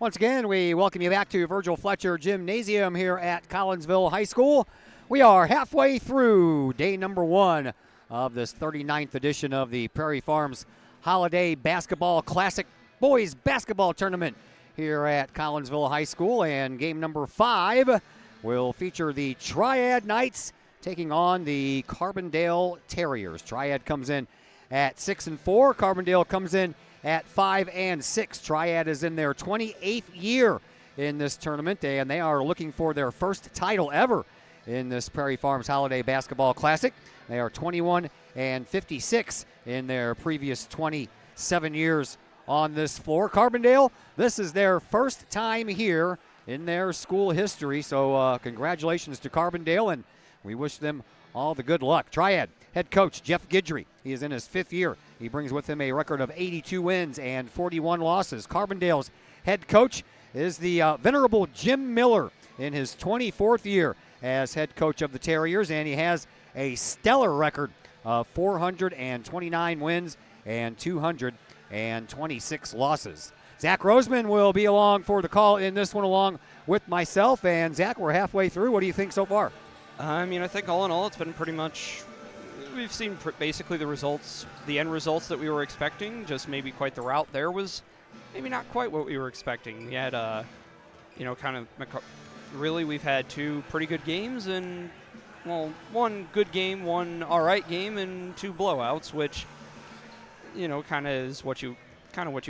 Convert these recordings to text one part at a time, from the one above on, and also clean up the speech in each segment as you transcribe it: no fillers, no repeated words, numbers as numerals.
Once again, we welcome you back to Virgil Fletcher Gymnasium here at Collinsville High School. We are halfway through day number 1 of this 39th edition of the Prairie Farms Holiday Basketball Classic Boys Basketball Tournament here at Collinsville High School. And game number 5 will feature the Triad Knights taking on the Carbondale Terriers. Triad comes in at 6-4. Carbondale comes in at 5-6. Triad is in their 28th year in this tournament, and they are looking for their first title ever in this Prairie Farms Holiday Basketball Classic. They are 21-56 in their previous 27 years on this floor. Carbondale, this is their first time here in their school history, so congratulations to Carbondale, and we wish them all the good luck. Triad head coach Jeff Guidry, he is in his 5th year. He brings with him a record of 82 wins and 41 losses. Carbondale's head coach is the venerable Jim Miller in his 24th year as head coach of the Terriers, and he has a stellar record of 429 wins and 226 losses. Zach Roseman will be along for the call in this one along with myself. And Zach, we're halfway through. What do you think so far? I think all in all, it's been pretty much, we've seen basically the results, the end results that we were expecting. Just maybe quite the route there was maybe not quite what we were expecting. We had, really we've had 2 pretty good games and, well, 1 good game, 1 all right game, and 2 blowouts, which, kind of is what you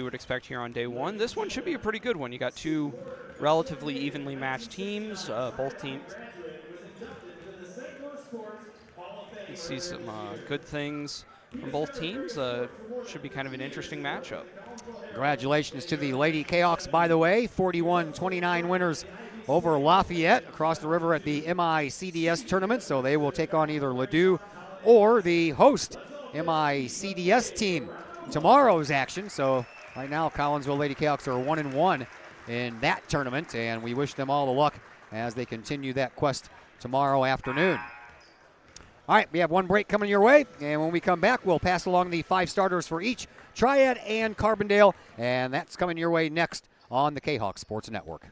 would expect here on day 1. This one should be a pretty good one. You got 2 relatively evenly matched teams, both teams. You see some good things from both teams. Should be kind of an interesting matchup. Congratulations to the Lady Jayhawks, by the way. 41-29 winners over Lafayette across the river at the MICDS tournament. So they will take on either Ladue or the host MICDS team tomorrow's action. So right now, Collinsville Lady Jayhawks are 1-1 in that tournament, and we wish them all the luck as they continue that quest tomorrow afternoon. All right, we have 1 break coming your way, and when we come back, we'll pass along the 5 starters for each Triad and Carbondale, and that's coming your way next on the Jayhawk Sports Network.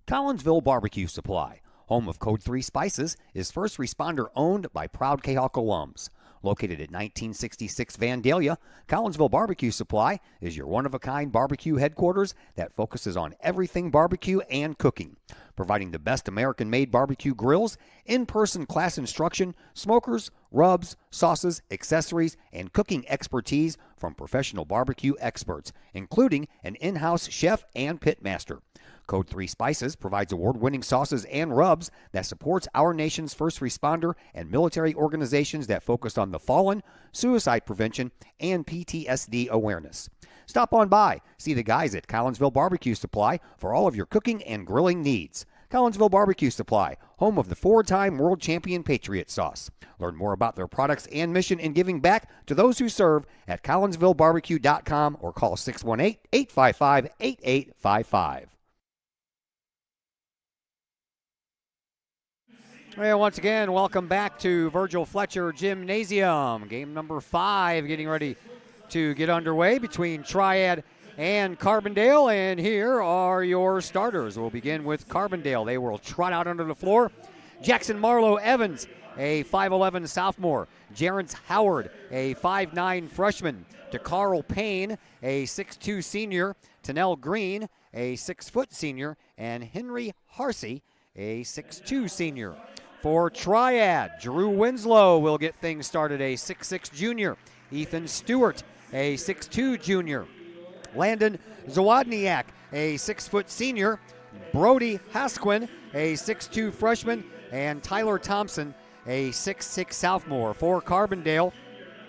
Collinsville Barbecue Supply, home of Code 3 Spices, is first responder owned by proud Jayhawk alums. Located at 1966 Vandalia, Collinsville Barbecue Supply is your one-of-a-kind barbecue headquarters that focuses on everything barbecue and cooking, providing the best American-made barbecue grills, in-person class instruction, smokers, rubs, sauces, accessories, and cooking expertise from professional barbecue experts, including an in-house chef and pit master. Code 3 Spices provides award-winning sauces and rubs that supports our nation's first responder and military organizations that focus on the fallen, suicide prevention, and PTSD awareness. Stop on by, see the guys at Collinsville Barbecue Supply for all of your cooking and grilling needs. Collinsville Barbecue Supply, home of the 4-time world champion Patriot Sauce. Learn more about their products and mission in giving back to those who serve at collinsvillebarbecue.com or call 618-855-8855. Well, once again, welcome back to Virgil Fletcher Gymnasium. Game number 5 getting ready to get underway between Triad and Carbondale. And here are your starters. We'll begin with Carbondale. They will trot out under the floor. Jackson Marlowe Evans, a 5'11 sophomore. Jarence Howard, a 5'9 freshman. DeCarl Payne, a 6'2 senior. Tennell Green, a 6-foot senior. And Henry Harsey, a 6'2 senior. For Triad, Drew Winslow will get things started, a 6'6 junior. Ethan Stewart, a 6'2 junior. Landon Zawodniak, a 6-foot senior. Brody Hasquin, a 6'2 freshman. And Tyler Thompson, a 6'6 sophomore. For Carbondale,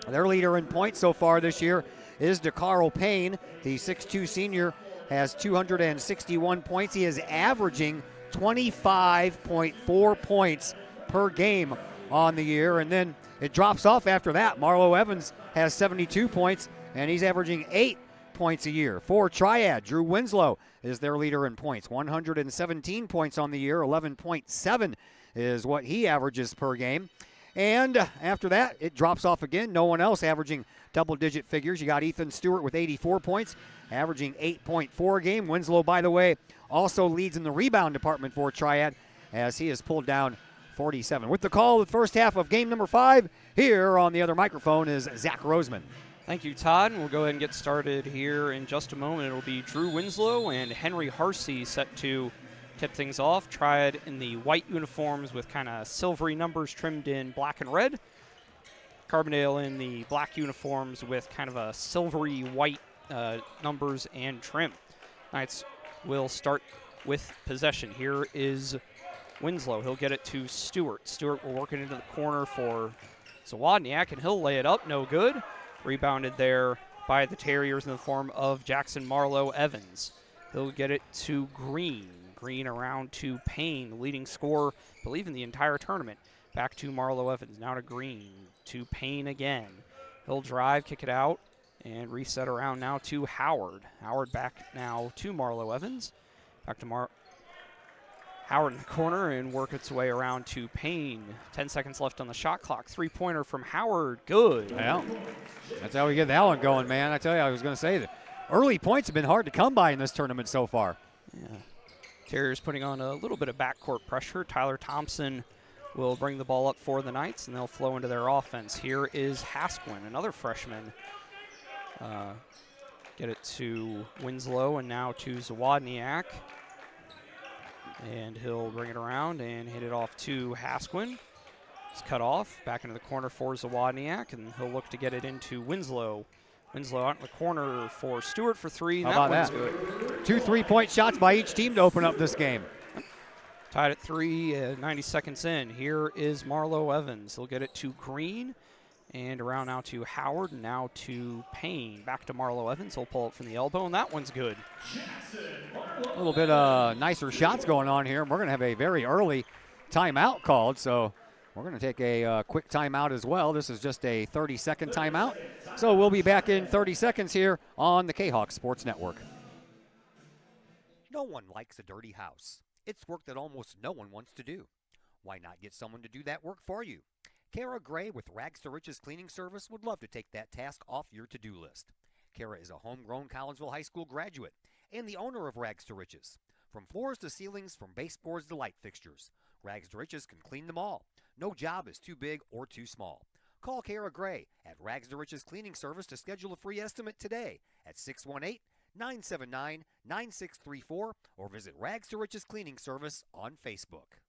their leader in points so far this year is DeCarl Payne. The 6'2 senior has 261 points. He is averaging 25.4 points per game on the year. And then it drops off after that. Marlo Evans has 72 points, and he's averaging 8 points a year. For Triad, Drew Winslow is their leader in points. 117 points on the year. 11.7 is what he averages per game. And after that, it drops off again. No one else averaging double-digit figures. You got Ethan Stewart with 84 points, averaging 8.4 a game. Winslow, by the way, also leads in the rebound department for Triad, as he has pulled down 47. With the call of the first half of game number 5, here on the other microphone is Zach Roseman. Thank you, Todd. We'll go ahead and get started here in just a moment. It'll be Drew Winslow and Henry Harsey set to tip things off. Triad in the white uniforms with kind of silvery numbers trimmed in black and red. Carbondale in the black uniforms with kind of a silvery white numbers and trim. Knights will start with possession. Here is Winslow. He'll get it to Stewart. Stewart will work it into the corner for Zawodniak, and he'll lay it up. No good. Rebounded there by the Terriers in the form of Jackson Marlowe Evans. He'll get it to Green. Green around to Payne, the leading scorer, I believe, in the entire tournament. Back to Marlowe Evans. Now to Green. To Payne again. He'll drive, kick it out, and reset around now to Howard. Howard back now to Marlowe Evans. Back to Howard in the corner and work its way around to Payne. 10 seconds left on the shot clock. Three-pointer from Howard. Good. Yeah, that's how we get that one going, man. I tell you, I was going to say that early points have been hard to come by in this tournament so far. Yeah. Terriers putting on a little bit of backcourt pressure. Tyler Thompson will bring the ball up for the Knights, and they'll flow into their offense. Here is Hasquin, another freshman. Get it to Winslow and now to Zawodniak. And he'll bring it around and hit it off to Hasquin. It's cut off. Back into the corner for Zawodniak, and he'll look to get it into Winslow. Winslow out in the corner for Stewart for three. How about that? Good. 2 3-point shots by each team to open up this game. Tied at 3, 90 seconds in. Here is Marlowe Evans. He'll get it to Green. And around now to Howard, and now to Payne. Back to Marlowe Evans. He'll pull it from the elbow, and that one's good. A little bit nicer shots going on here. We're going to have a very early timeout called, so we're going to take a quick timeout as well. This is just a 30-second timeout. So we'll be back in 30 seconds here on the K-Hawk Sports Network. No one likes a dirty house. It's work that almost no one wants to do. Why not get someone to do that work for you? Kara Gray with Rags to Riches Cleaning Service would love to take that task off your to-do list. Kara is a homegrown Collinsville High School graduate and the owner of Rags to Riches. From floors to ceilings, from baseboards to light fixtures, Rags to Riches can clean them all. No job is too big or too small. Call Kara Gray at Rags to Riches Cleaning Service to schedule a free estimate today at 618-979-9634 or visit Rags to Riches Cleaning Service on Facebook.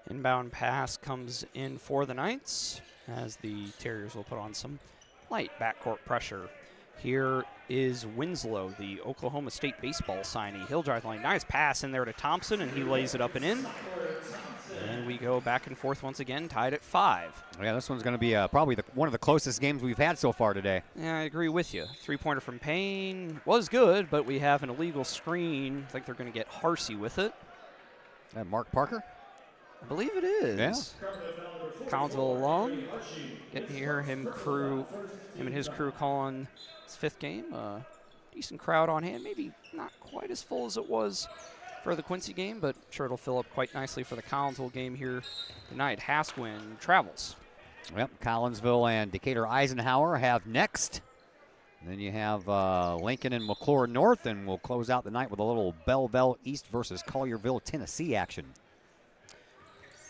Inbound pass comes in for the Knights as the Terriers will put on some light backcourt pressure. Here is Winslow, the Oklahoma State baseball signee. He'll drive the lane. Nice pass in there to Thompson, and he lays it up and in. And we go back and forth once again, tied at 5. Yeah, this one's going to be probably one of the closest games we've had so far today. Yeah, I agree with you. Three-pointer from Payne was good, but we have an illegal screen. I think they're going to get Harsey with it. Mark Parker? I believe it is. Yeah. Collinsville alum. Getting here, him and his crew calling his 5th game. Decent crowd on hand. Maybe not quite as full as it was for the Quincy game, but sure it'll fill up quite nicely for the Collinsville game here tonight. Hasquin travels. Yep, Collinsville and Decatur Eisenhower have next. And then you have Lincoln and McClure North, and we'll close out the night with a little Belleville East versus Collierville, Tennessee action.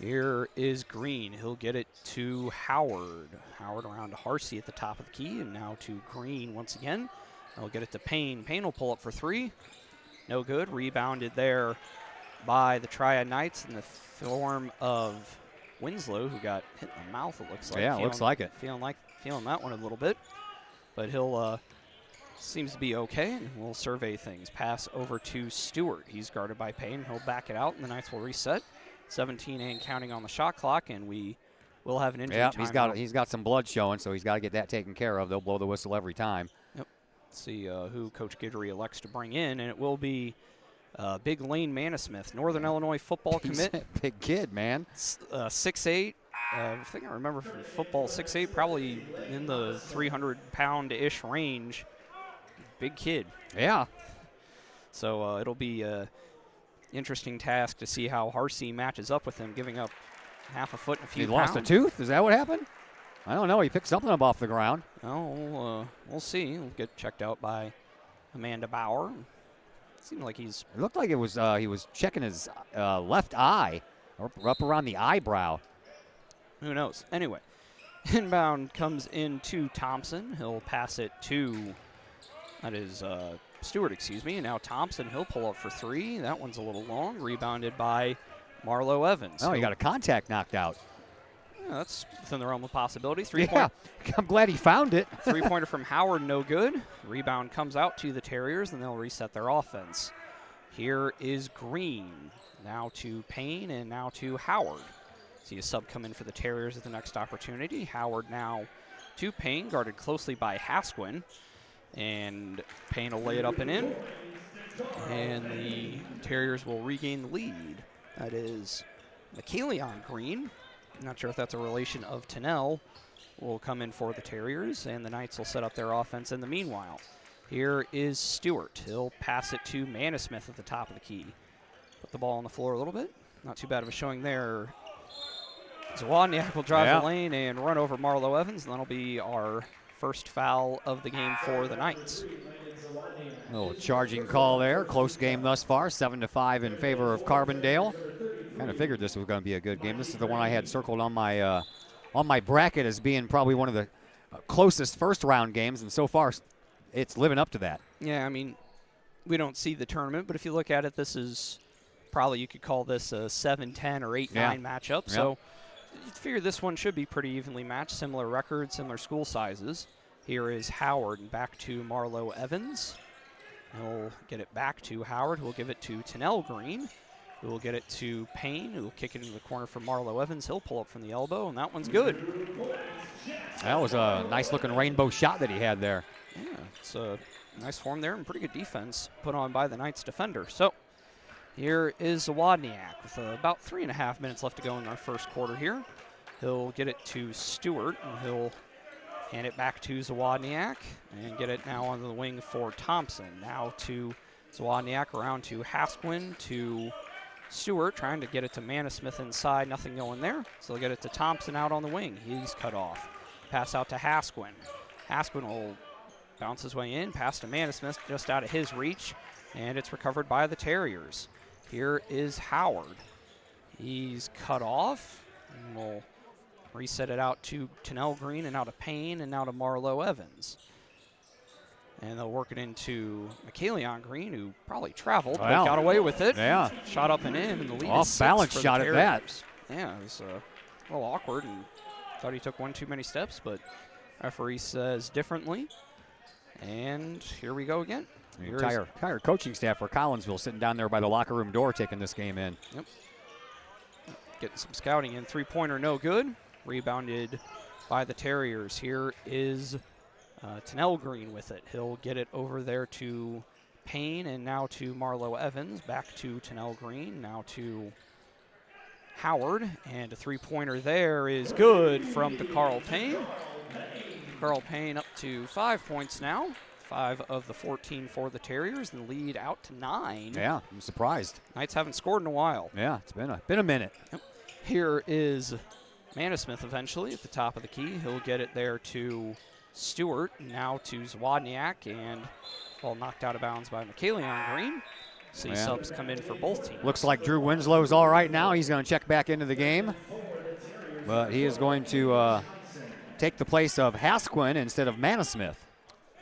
Here is Green. He'll get it to Howard. Howard around to Harsey at the top of the key, and now to Green once again. He'll get it to Payne. Payne will pull up for 3. No good. Rebounded there by the Triad Knights in the form of Winslow, who got hit in the mouth, it looks like. Yeah, looks like it. Feeling that one a little bit. But he'll seems to be okay, and we'll survey things. Pass over to Stewart. He's guarded by Payne. He'll back it out, and the Knights will reset. 17 and counting on the shot clock, and we will have an injury Yeah, timeout. he's got some blood showing, so he's got to get that taken care of. They'll blow the whistle every time. Yep. See who Coach Guidry elects to bring in, and it will be Big Lane Manismith, Northern Illinois football commit. Big kid, man. 6'8". I think I remember from football, 6'8", probably in the 300-pound-ish range. Big kid. Yeah. So it'll be an interesting task to see how Harsey matches up with him, giving up half a foot and a few He pounds. lost a tooth? Is that what happened? I don't know. He picked something up off the ground. Oh, we'll see. He'll get checked out by Amanda Bauer. It seemed like It looked like it was he was checking his left eye, or up around the eyebrow. Who knows? Anyway, inbound comes into Thompson. He'll pass it to, that is Stewart, excuse me. And now Thompson, he'll pull up for three. That one's a little long. Rebounded by Marlo Evans. Oh, he got a contact knocked out. Yeah, that's within the realm of possibility. Yeah, I'm glad he found it. Three-pointer from Howard, no good. Rebound comes out to the Terriers, and they'll reset their offense. Here is Green. Now to Payne, and now to Howard. See a sub come in for the Terriers at the next opportunity. Howard now to Payne, guarded closely by Hasquin. And Payne will lay it up and in. And the Terriers will regain the lead. That is McKayleon Green. Not sure if that's a relation of Tennell. Will come in for the Terriers, and the Knights will set up their offense in the meanwhile. Here is Stewart. He'll pass it to Manismith at the top of the key. Put the ball on the floor a little bit. Not too bad of a showing there. Zawodniak will drive the lane and run over Marlo Evans, and that'll be our first foul of the game for the Knights. A little charging call there. Close game thus far, 7-5 in favor of Carbondale. Kind of figured this was going to be a good game. This is the one I had circled on my bracket as being probably one of the closest first-round games, and so far it's living up to that. Yeah, I mean, we don't see the tournament, but if you look at it, this is probably, you could call this a 7-10 or 8-9 matchup. Yeah. So you figure this one should be pretty evenly matched, similar records, similar school sizes. Here is Howard, and back to Marlo Evans. He'll get it back to Howard, who will give it to Tennell Green, who will get it to Payne, who will kick it into the corner for Marlo Evans. He'll pull up from the elbow, and that one's good. That was a nice-looking rainbow shot that he had there. Yeah, it's a nice form there and pretty good defense put on by the Knights defender. So here is Zawodniak with about 3.5 minutes left to go in our first quarter here. He'll get it to Stewart, and he'll hand it back to Zawodniak and get it now on the wing for Thompson. Now to Zawodniak, around to Hasquin, to Stewart, trying to get it to Manismith inside. Nothing going there. So they'll get it to Thompson out on the wing. He's cut off. Pass out to Hasquin. Hasquin will bounce his way in. Pass to Manismith, just out of his reach. And it's recovered by the Terriers. Here is Howard. He's cut off. And we'll reset it out to Tennell Green, and now to Payne, and now to Marlo Evans. And they'll work it into McKayleon Green, who probably traveled, but got away with it. Yeah. Shot up and in, and the lead is 6 Off-balance for the shot at that. Terriers. Yeah, it was a little awkward, and thought he took one too many steps, but referee says differently. And here we go again. The entire coaching staff for Collinsville sitting down there by the locker room door taking this game in. Yep. Getting some scouting in. Three-pointer, no good. Rebounded by the Terriers. Here is Tennell Green with it. He'll get it over there to Payne, and now to Marlo Evans. Back to Tennell Green, now to Howard. And a three-pointer there is good from Carl Payne. Carl Payne up to 5 points now. 5 of the 14 for the Terriers, and the lead out to 9. Yeah, I'm surprised. Knights haven't scored in a while. Yeah, it's been a minute. Yep. Here is Manismith eventually at the top of the key. He'll get it there to Stewart, now to Zawodniak, and ball knocked out of bounds by McKayleon Green. See subs come in for both teams. Looks like Drew Winslow's all right now. He's going to check back into the game, but he is going to take the place of Hasquin instead of Manismith.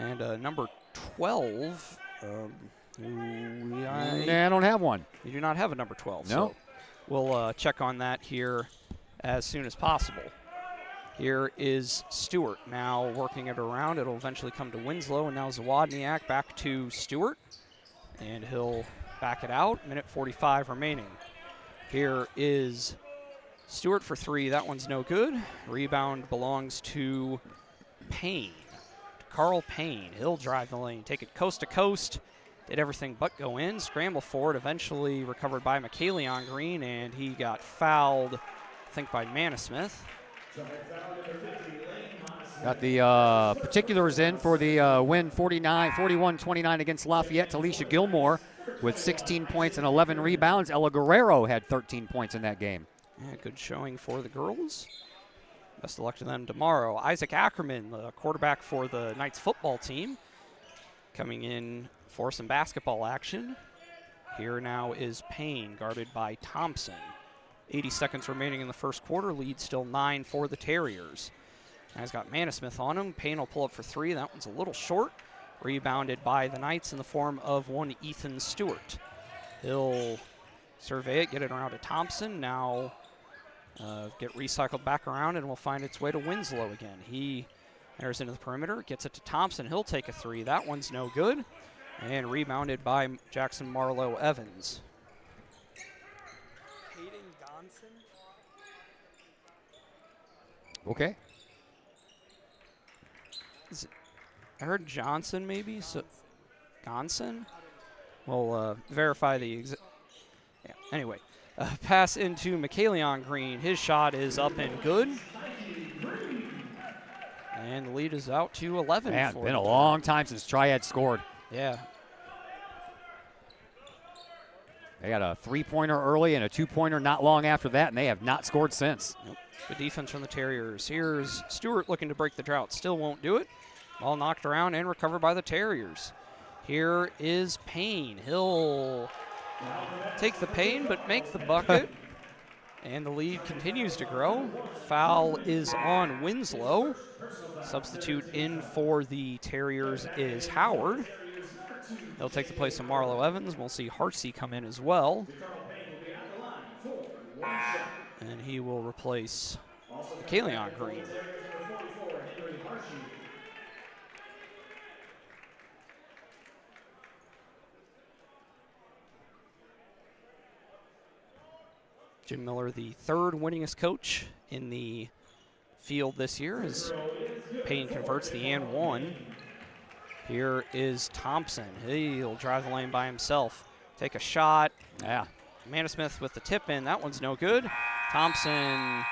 And number 12, I don't have one. We do not have a number 12. No. So we'll check on that here as soon as possible. Here is Stewart now working it around. It'll eventually come to Winslow, and now Zawodniak back to Stewart. And he'll back it out. Minute 45 remaining. Here is Stewart for three. That one's no good. Rebound belongs to Payne. Carl Payne. He'll drive the lane, take it coast to coast. Did everything but go in. Scramble for it. Eventually recovered by McKaylee Green, and he got fouled, I think, by Manasmith. Got the particulars in for the win 41-29 against Lafayette. Talisha Gilmore with 16 points and 11 rebounds. Ella Guerrero had 13 points in that game. Yeah, good showing for the girls. Best of luck to them tomorrow. Isaac Ackerman, the quarterback for the Knights football team, coming in for some basketball action. Here now is Payne, guarded by Thompson. 80 seconds remaining in the first quarter. Lead still 9 for the Terriers. Now he's got Manasmith on him. Payne will pull up for three. That one's a little short. Rebounded by the Knights in the form of one Ethan Stewart. He'll survey it, get it around to Thompson. Now get recycled back around, and will find its way to Winslow again. He enters into the perimeter, gets it to Thompson. He'll take a three. That one's no good. And rebounded by Jackson Marlowe Evans. Hayden Gonson. Okay. I heard Johnson maybe. So Gonson? We'll verify the yeah. Anyway, pass into McKaylee Green. His shot is up and good. And the lead is out to 11. Man, been a long time since Triad scored. Yeah. They got a three-pointer early and a two-pointer not long after that, and they have not scored since. Nope. Good defense from the Terriers. Here's Stewart looking to break the drought. Still won't do it. Ball knocked around and recovered by the Terriers. Here is Payne. He'll take the pain but make the bucket. And the lead continues to grow. Foul is on Winslow. Substitute in for the Terriers is Howard. He'll take the place of Marlowe Evans. We'll see Harsey come in as well. And he will replace McKaylee Green. Jim Miller, the third winningest coach in the field this year, as Payne converts the and one. Here is Thompson. He'll drive the lane by himself. Take a shot. Yeah. Manasmith with the tip in. That one's no good. Thompson,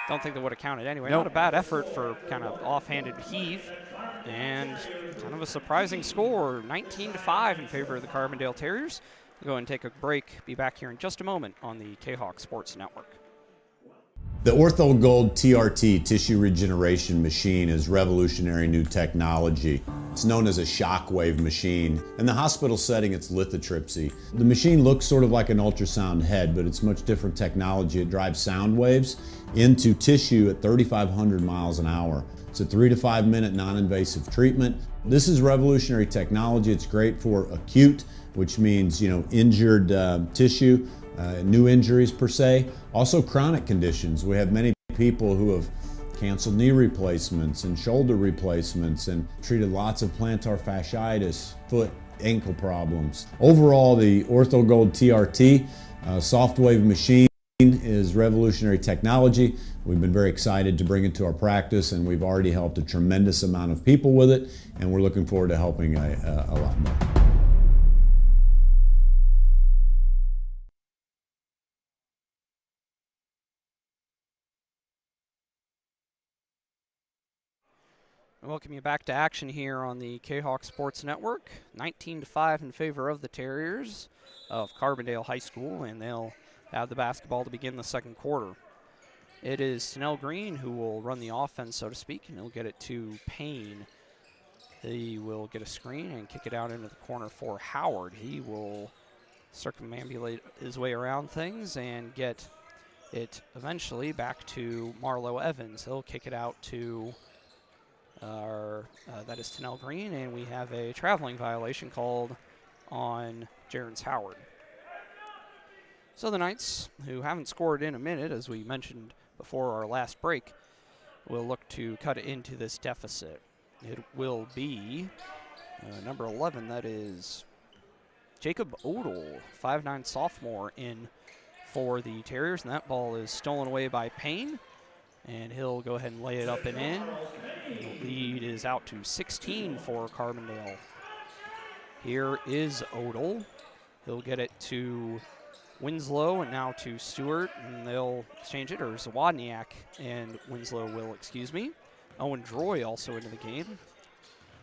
don't think that would have counted anyway. Nope. Not a bad effort for kind of offhanded heave. And kind of a surprising score, 19-5 in favor of the Carbondale Terriers. We'll go ahead and take a break. Be back here in just a moment on the K-Hawk Sports Network. The Ortho Gold TRT tissue regeneration machine is revolutionary new technology. It's known as a shockwave machine. In the hospital setting, it's lithotripsy. The machine looks sort of like an ultrasound head, but it's much different technology. It drives sound waves into tissue at 3,500 miles an hour. It's a 3 to 5 minute non-invasive treatment. This is revolutionary technology. It's great for acute, which means, injured tissue. New injuries per se, also chronic conditions. We have many people who have canceled knee replacements and shoulder replacements and treated lots of plantar fasciitis, foot, ankle problems. Overall, the Ortho Gold TRT soft wave machine is revolutionary technology. We've been very excited to bring it to our practice, and we've already helped a tremendous amount of people with it, and we're looking forward to helping a lot more. Welcome you back to action here on the K-Hawk Sports Network. 19-5 in favor of the Terriers of Carbondale High School, and they'll have the basketball to begin the second quarter. It is Snell Green who will run the offense, so to speak, and he'll get it to Payne. He will get a screen and kick it out into the corner for Howard. He will circumambulate his way around things and get it eventually back to Marlowe Evans. He'll kick it out to that is Tennell Green, and we have a traveling violation called on Jerrance Howard. So the Knights, who haven't scored in a minute, as we mentioned before our last break, will look to cut into this deficit. It will be number 11, that is Jacob Odell, 5'9" sophomore, in for the Terriers, and that ball is stolen away by Payne, and he'll go ahead and lay it up and in. The lead is out to 16 for Carbondale. Here is Odell. He'll get it to Winslow and now to Stewart, and they'll exchange it, or Zawodniak and Winslow will, excuse me. Owen Droy also into the game.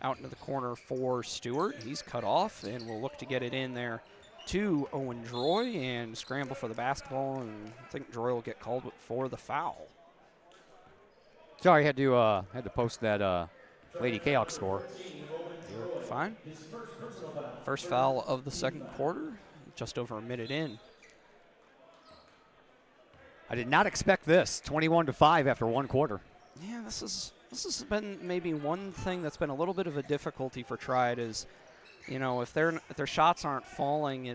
Out into the corner for Stewart. He's cut off, and we'll look to get it in there to Owen Droy and scramble for the basketball, and I think Droy will get called for the foul. Sorry, had to post that Lady K-Hawk score. You're fine. First foul of the second quarter, just over a minute in. I did not expect this. 21-5 after one quarter. Yeah, this has been maybe one thing that's been a little bit of a difficulty for Triad is, you know, if their shots aren't falling,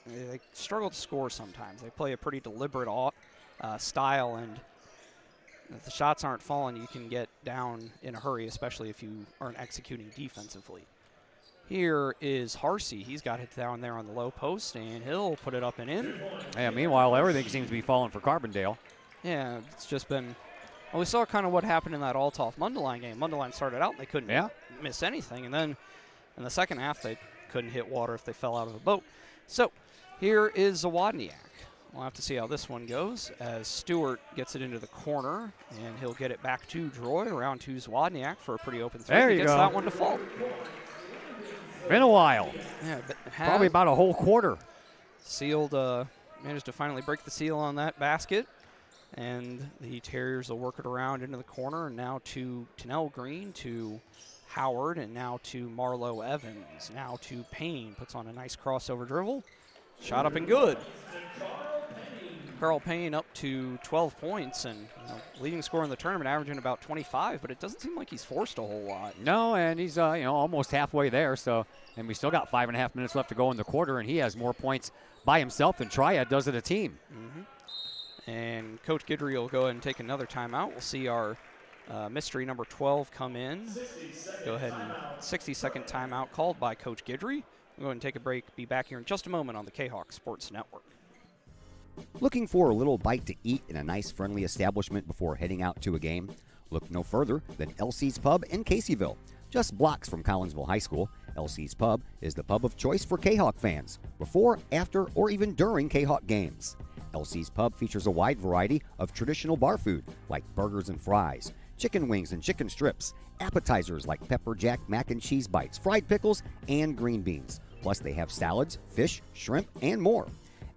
they struggle to score sometimes. They play a pretty deliberate style, and if the shots aren't falling, you can get down in a hurry, especially if you aren't executing defensively. Here is Harsey. He's got it down there on the low post, and he'll put it up and in. Yeah, meanwhile, everything seems to be falling for Carbondale. Yeah, it's just been... Well, we saw kind of what happened in that Althoff-Mundelein game. Mundelein started out, and they couldn't miss anything, and then in the second half, they couldn't hit water if they fell out of a boat. So here is Zawodniak. We'll have to see how this one goes as Stewart gets it into the corner, and he'll get it back to Droy, around to Zawodniak for a pretty open three. There he you gets go. that one to fall. Been a while. Yeah, but Probably about a whole quarter. Sealed, managed to finally break the seal on that basket, and the Terriers will work it around into the corner, and now to Tennell Green, to Howard, and now to Marlowe Evans, now to Payne. Puts on a nice crossover dribble. Shot up and good. Carl Payne up to 12 points and leading scorer in the tournament, averaging about 25, but it doesn't seem like he's forced a whole lot. No, and he's almost halfway there. So, and we still got 5.5 minutes left to go in the quarter, and he has more points by himself than Triad does as a team. Mm-hmm. And Coach Guidry will go ahead and take another timeout. We'll see our mystery number 12 come in. Go ahead and 60-second timeout called by Coach Guidry. We'll go ahead and take a break. Be back here in just a moment on the K-Hawk Sports Network. Looking for a little bite to eat in a nice, friendly establishment before heading out to a game? Look no further than LC's Pub in Caseyville. Just blocks from Collinsville High School, LC's Pub is the pub of choice for K-Hawk fans, before, after, or even during K-Hawk games. LC's Pub features a wide variety of traditional bar food like burgers and fries, chicken wings and chicken strips, appetizers like pepper jack mac and cheese bites, fried pickles, and green beans. Plus they have salads, fish, shrimp, and more.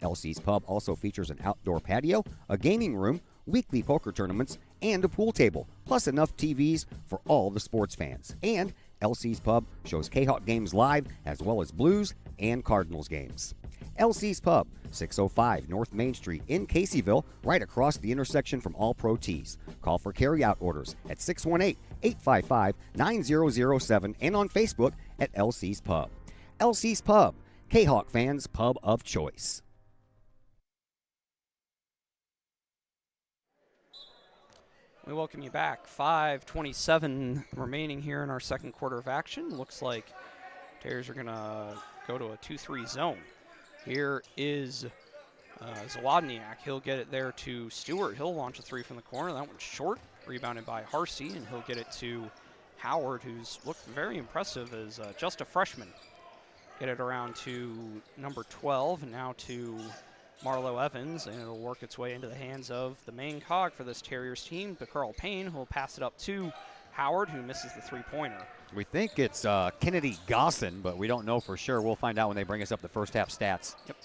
LC's Pub also features an outdoor patio, a gaming room, weekly poker tournaments, and a pool table, plus enough TVs for all the sports fans. And LC's Pub shows K-Hawk games live, as well as Blues and Cardinals games. LC's Pub, 605 North Main Street in Caseyville, right across the intersection from All Pro Tees. Call for carry-out orders at 618-855-9007 and on Facebook at LC's Pub. LC's Pub, K-Hawk fans' pub of choice. We welcome you back. 5:27 remaining here in our second quarter of action. Looks like Terriers are going to go to a 2-3 zone. Here is Zawodniak. He'll get it there to Stewart. He'll launch a three from the corner. That one's short. Rebounded by Harsey, and he'll get it to Howard, who's looked very impressive as just a freshman. Get it around to number 12, and now to Marlowe Evans, and it'll work its way into the hands of the main cog for this Terriers team, to Carl Payne, who will pass it up to Howard, who misses the three-pointer. We think it's Kennedy Gosson, but we don't know for sure. We'll find out when they bring us up the first half stats. Yep.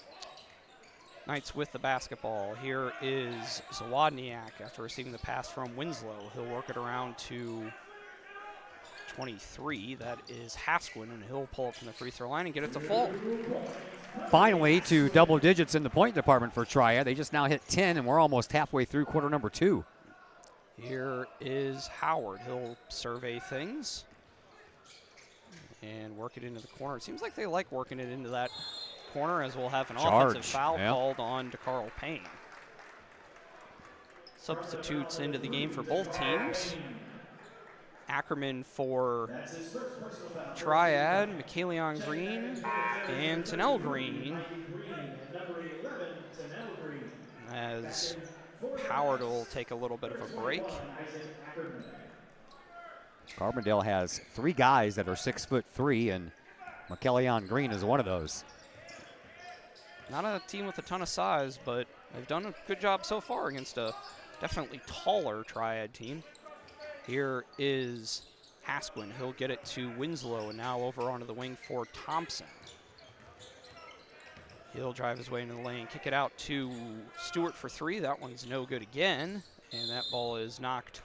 Knights with the basketball. Here is Zawodniak after receiving the pass from Winslow. He'll work it around to 23. That is Hasquin, and he'll pull up from the free throw line and get it to fall. Finally, to double digits in the point department for Triad. They just now hit 10, and we're almost halfway through quarter number 2. Here is Howard. He'll survey things and work it into the corner. It seems like they like working it into that corner, as we'll have an offensive foul called on to Carl Payne. Substitutes into the game for both teams. Ackerman for Triad, McKayleon Green, and Tennell Green. as Howard will take a little bit of a break. Carbondale has 3 guys that are 6'3", and McKellion Green is one of those. Not a team with a ton of size, but they've done a good job so far against a definitely taller Triad team. Here is Hasquin. He'll get it to Winslow, and now over onto the wing for Thompson. He'll drive his way into the lane, kick it out to Stewart for 3. That one's no good again, and that ball is knocked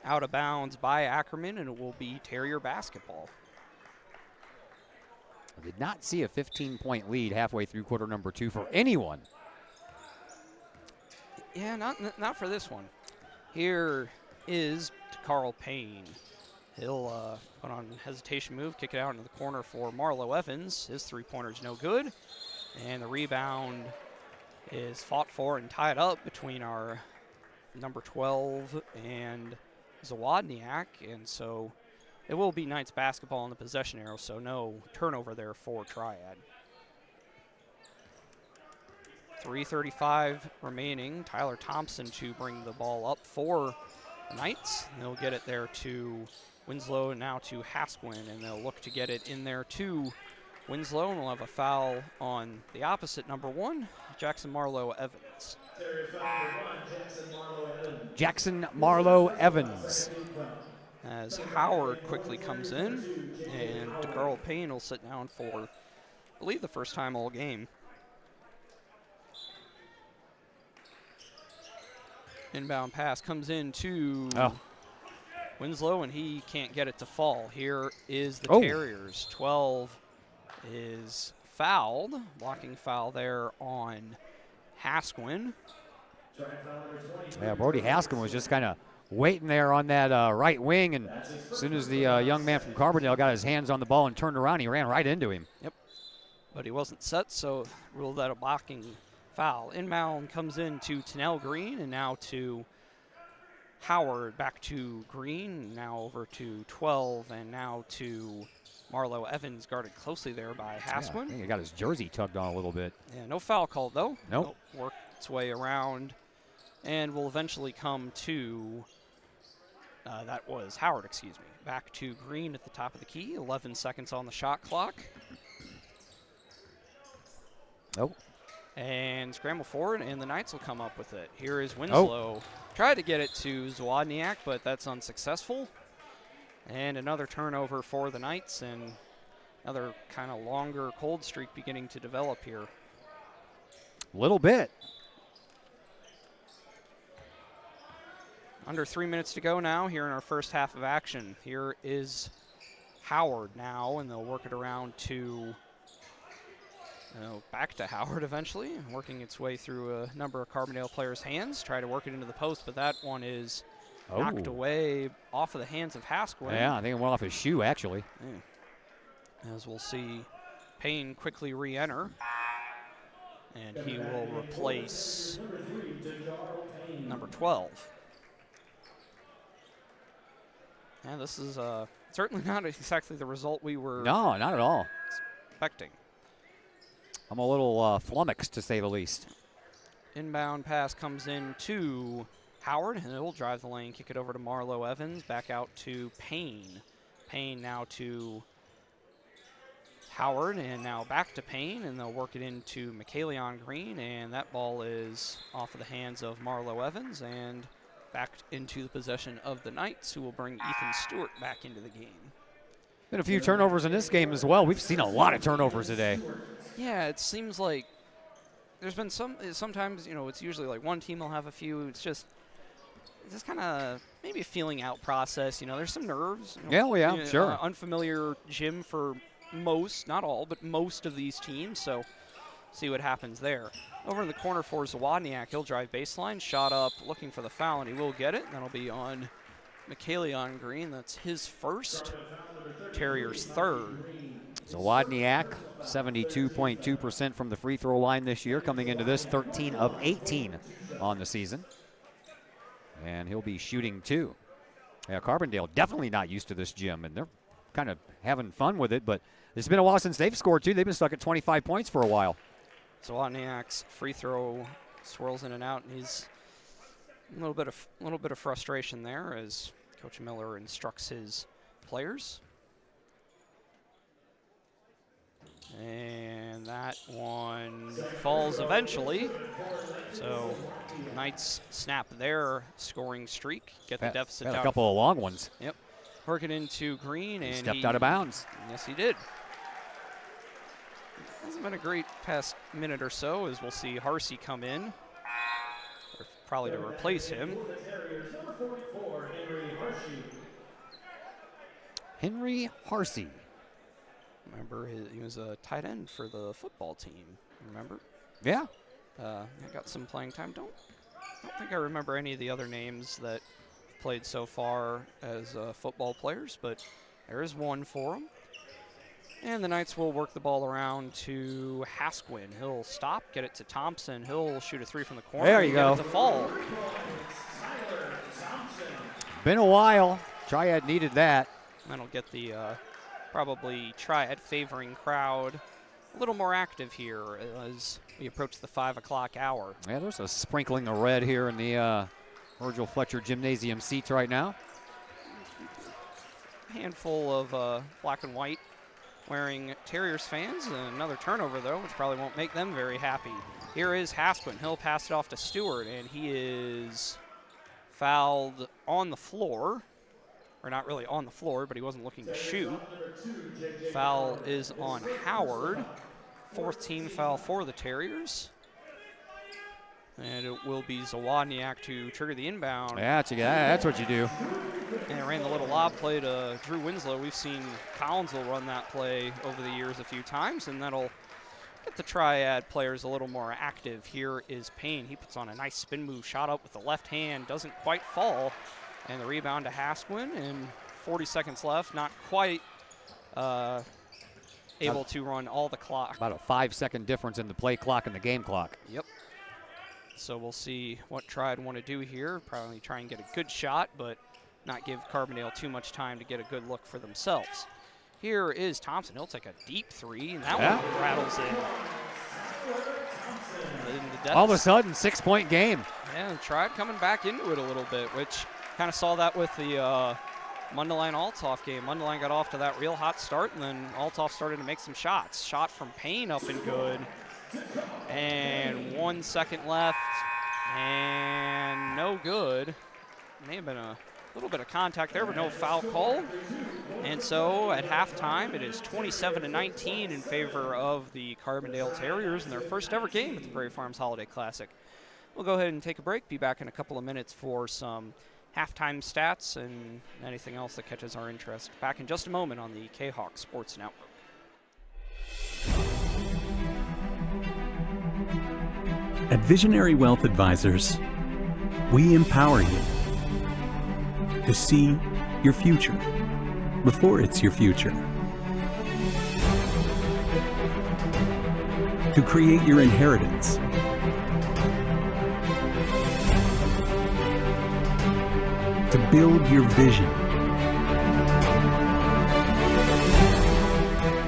out of bounds by Ackerman, and it will be Terrier basketball. I did not see a 15-point lead halfway through quarter number 2 for anyone. Yeah, not for this one. Here is Carl Payne. He'll put on hesitation move, kick it out into the corner for Marlo Evans. His 3-pointer's no good. And the rebound is fought for and tied up between our number 12 and Zawodniak. And so it will be Knights basketball in the possession arrow, so no turnover there for Triad. 3:35 remaining. Tyler Thompson to bring the ball up for the Knights. And they'll get it there to Winslow, and now to Hasquin, and they'll look to get it in there to Winslow, and we'll have a foul on the opposite number 1, Jackson Marlowe Evans. Jackson Marlowe Evans. As Howard quickly comes in, and Carl Payne will sit down for, I believe, the first time all game. Inbound pass comes in to Winslow, and he can't get it to fall. Here is the Terriers. 12 is fouled. Blocking foul there on Hasquin. Yeah, Brody Hasquin was just kind of waiting there on that right wing, and as soon as the young man from Carbondale got his hands on the ball and turned around, he ran right into him. Yep, but he wasn't set, so ruled that a blocking foul. Inbound comes in to Tennell Green, and now to Howard, back to Green, now over to 12, and now to Marlo Evans, guarded closely there by Hasquin. Yeah, I think he got his jersey tugged on a little bit. Yeah, no foul called, though. Nope. Work its way around, and will eventually come to, that was Howard, excuse me. Back to Green at the top of the key, 11 seconds on the shot clock. Nope. And scramble forward, and the Knights will come up with it. Here is Winslow. Tried to get it to Zawodniak, but that's unsuccessful. And another turnover for the Knights, and another kind of longer cold streak beginning to develop here. Little bit. Under 3 minutes to go now here in our first half of action. Here is Howard now, and they'll work it around to back to Howard eventually, working its way through a number of Carbondale players' hands. Try to work it into the post, but that one is knocked away off of the hands of Hasquin. Yeah, I think it went off his shoe, actually. Yeah. As we'll see Payne quickly re-enter. And he will replace number 12. And this is certainly not exactly the result we were No, not at all. expecting. I'm a little flummoxed, to say the least. Inbound pass comes in to Howard, and he'll drive the lane, kick it over to Marlo Evans, back out to Payne. Payne now to Howard, and now back to Payne, and they'll work it into McKayleon Green, and that ball is off of the hands of Marlo Evans, and back into the possession of the Knights, who will bring Ethan Stewart back into the game. Been a few turnovers in this game as well. We've seen a lot of turnovers today. Yeah, it seems like there's been sometimes, it's usually like one team will have a few. It's just kind of maybe a feeling out process. There's some nerves. Sure. Unfamiliar gym for most, not all, but most of these teams. So see what happens there. Over in the corner for Zawodniak, he'll drive baseline, shot up, looking for the foul, and he will get it. That'll be on McKayleon Green. That's his first. Terrier's third. Zawodniak, 72.2% from the free throw line this year, coming into this 13 of 18 on the season. And he'll be shooting 2. Yeah, Carbondale definitely not used to this gym, and they're kind of having fun with it, but it's been a while since they've scored, too. They've been stuck at 25 points for a while. Zawodniak's free throw swirls in and out, and he's a little bit of frustration there as Coach Miller instructs his players. And that one falls eventually. So Knights snap their scoring streak, get the deficit down. A couple of long ones. Yep. Work it into Green, and stepped out of bounds. Yes, he did. Hasn't been a great past minute or so, as we'll see Harsey come in, or probably to replace him. Henry Harsey. Remember, he was a tight end for the football team. Remember? Yeah. I got some playing time. Don't think I remember any of the other names that played so far as football players, but there is one for them. And the Knights will work the ball around to Hasquin. He'll stop, get it to Thompson. He'll shoot a three from the corner. There you go. Get it to fall. Been a while. Triad needed that. That'll get the probably Triad favoring crowd a little more active here as we approach the 5 o'clock hour. Yeah, there's a sprinkling of red here in the Virgil Fletcher Gymnasium seats right now. A handful of black and white wearing Terriers fans. Another turnover, though, which probably won't make them very happy. Here is Hasquin. He'll pass it off to Stewart, and he is fouled on the floor. Or not really on the floor, but he wasn't looking to shoot. Foul is on Howard. Fourth team foul for the Terriers. And it will be Zawodniak to trigger the inbound. Yeah, that's what you do. And ran the little lob play to Drew Winslow. We've seen Collinsville run that play over the years a few times, and that'll get the Triad players a little more active. Here is Payne. He puts on a nice spin move, shot up with the left hand, doesn't quite fall. And the rebound to Hasquin, and 40 seconds left, not quite able to run all the clock. About a 5-second difference in the play clock and the game clock. Yep. So we'll see what Triad want to do here. Probably try and get a good shot, but not give Carbondale too much time to get a good look for themselves. Here is Thompson. He'll take a deep three, and that one rattles in. All of a sudden, 6-point game. Yeah, Triad coming back into it a little bit, which kind of saw that with the Mundelein-Althoff game. Mundelein got off to that real hot start, and then Althoff started to make some shots. Shot from Payne up and good. And 1 second left, and no good. May have been a little bit of contact there, but no foul call. And so at halftime, it is 27-19 in favor of the Carbondale Terriers in their first ever game at the Prairie Farms Holiday Classic. We'll go ahead and take a break. Be back in a couple of minutes for some halftime stats and anything else that catches our interest. Back in just a moment on the K-Hawk Sports Network. At Visionary Wealth Advisors, we empower you to see your future before it's your future, to create your inheritance, to build your vision,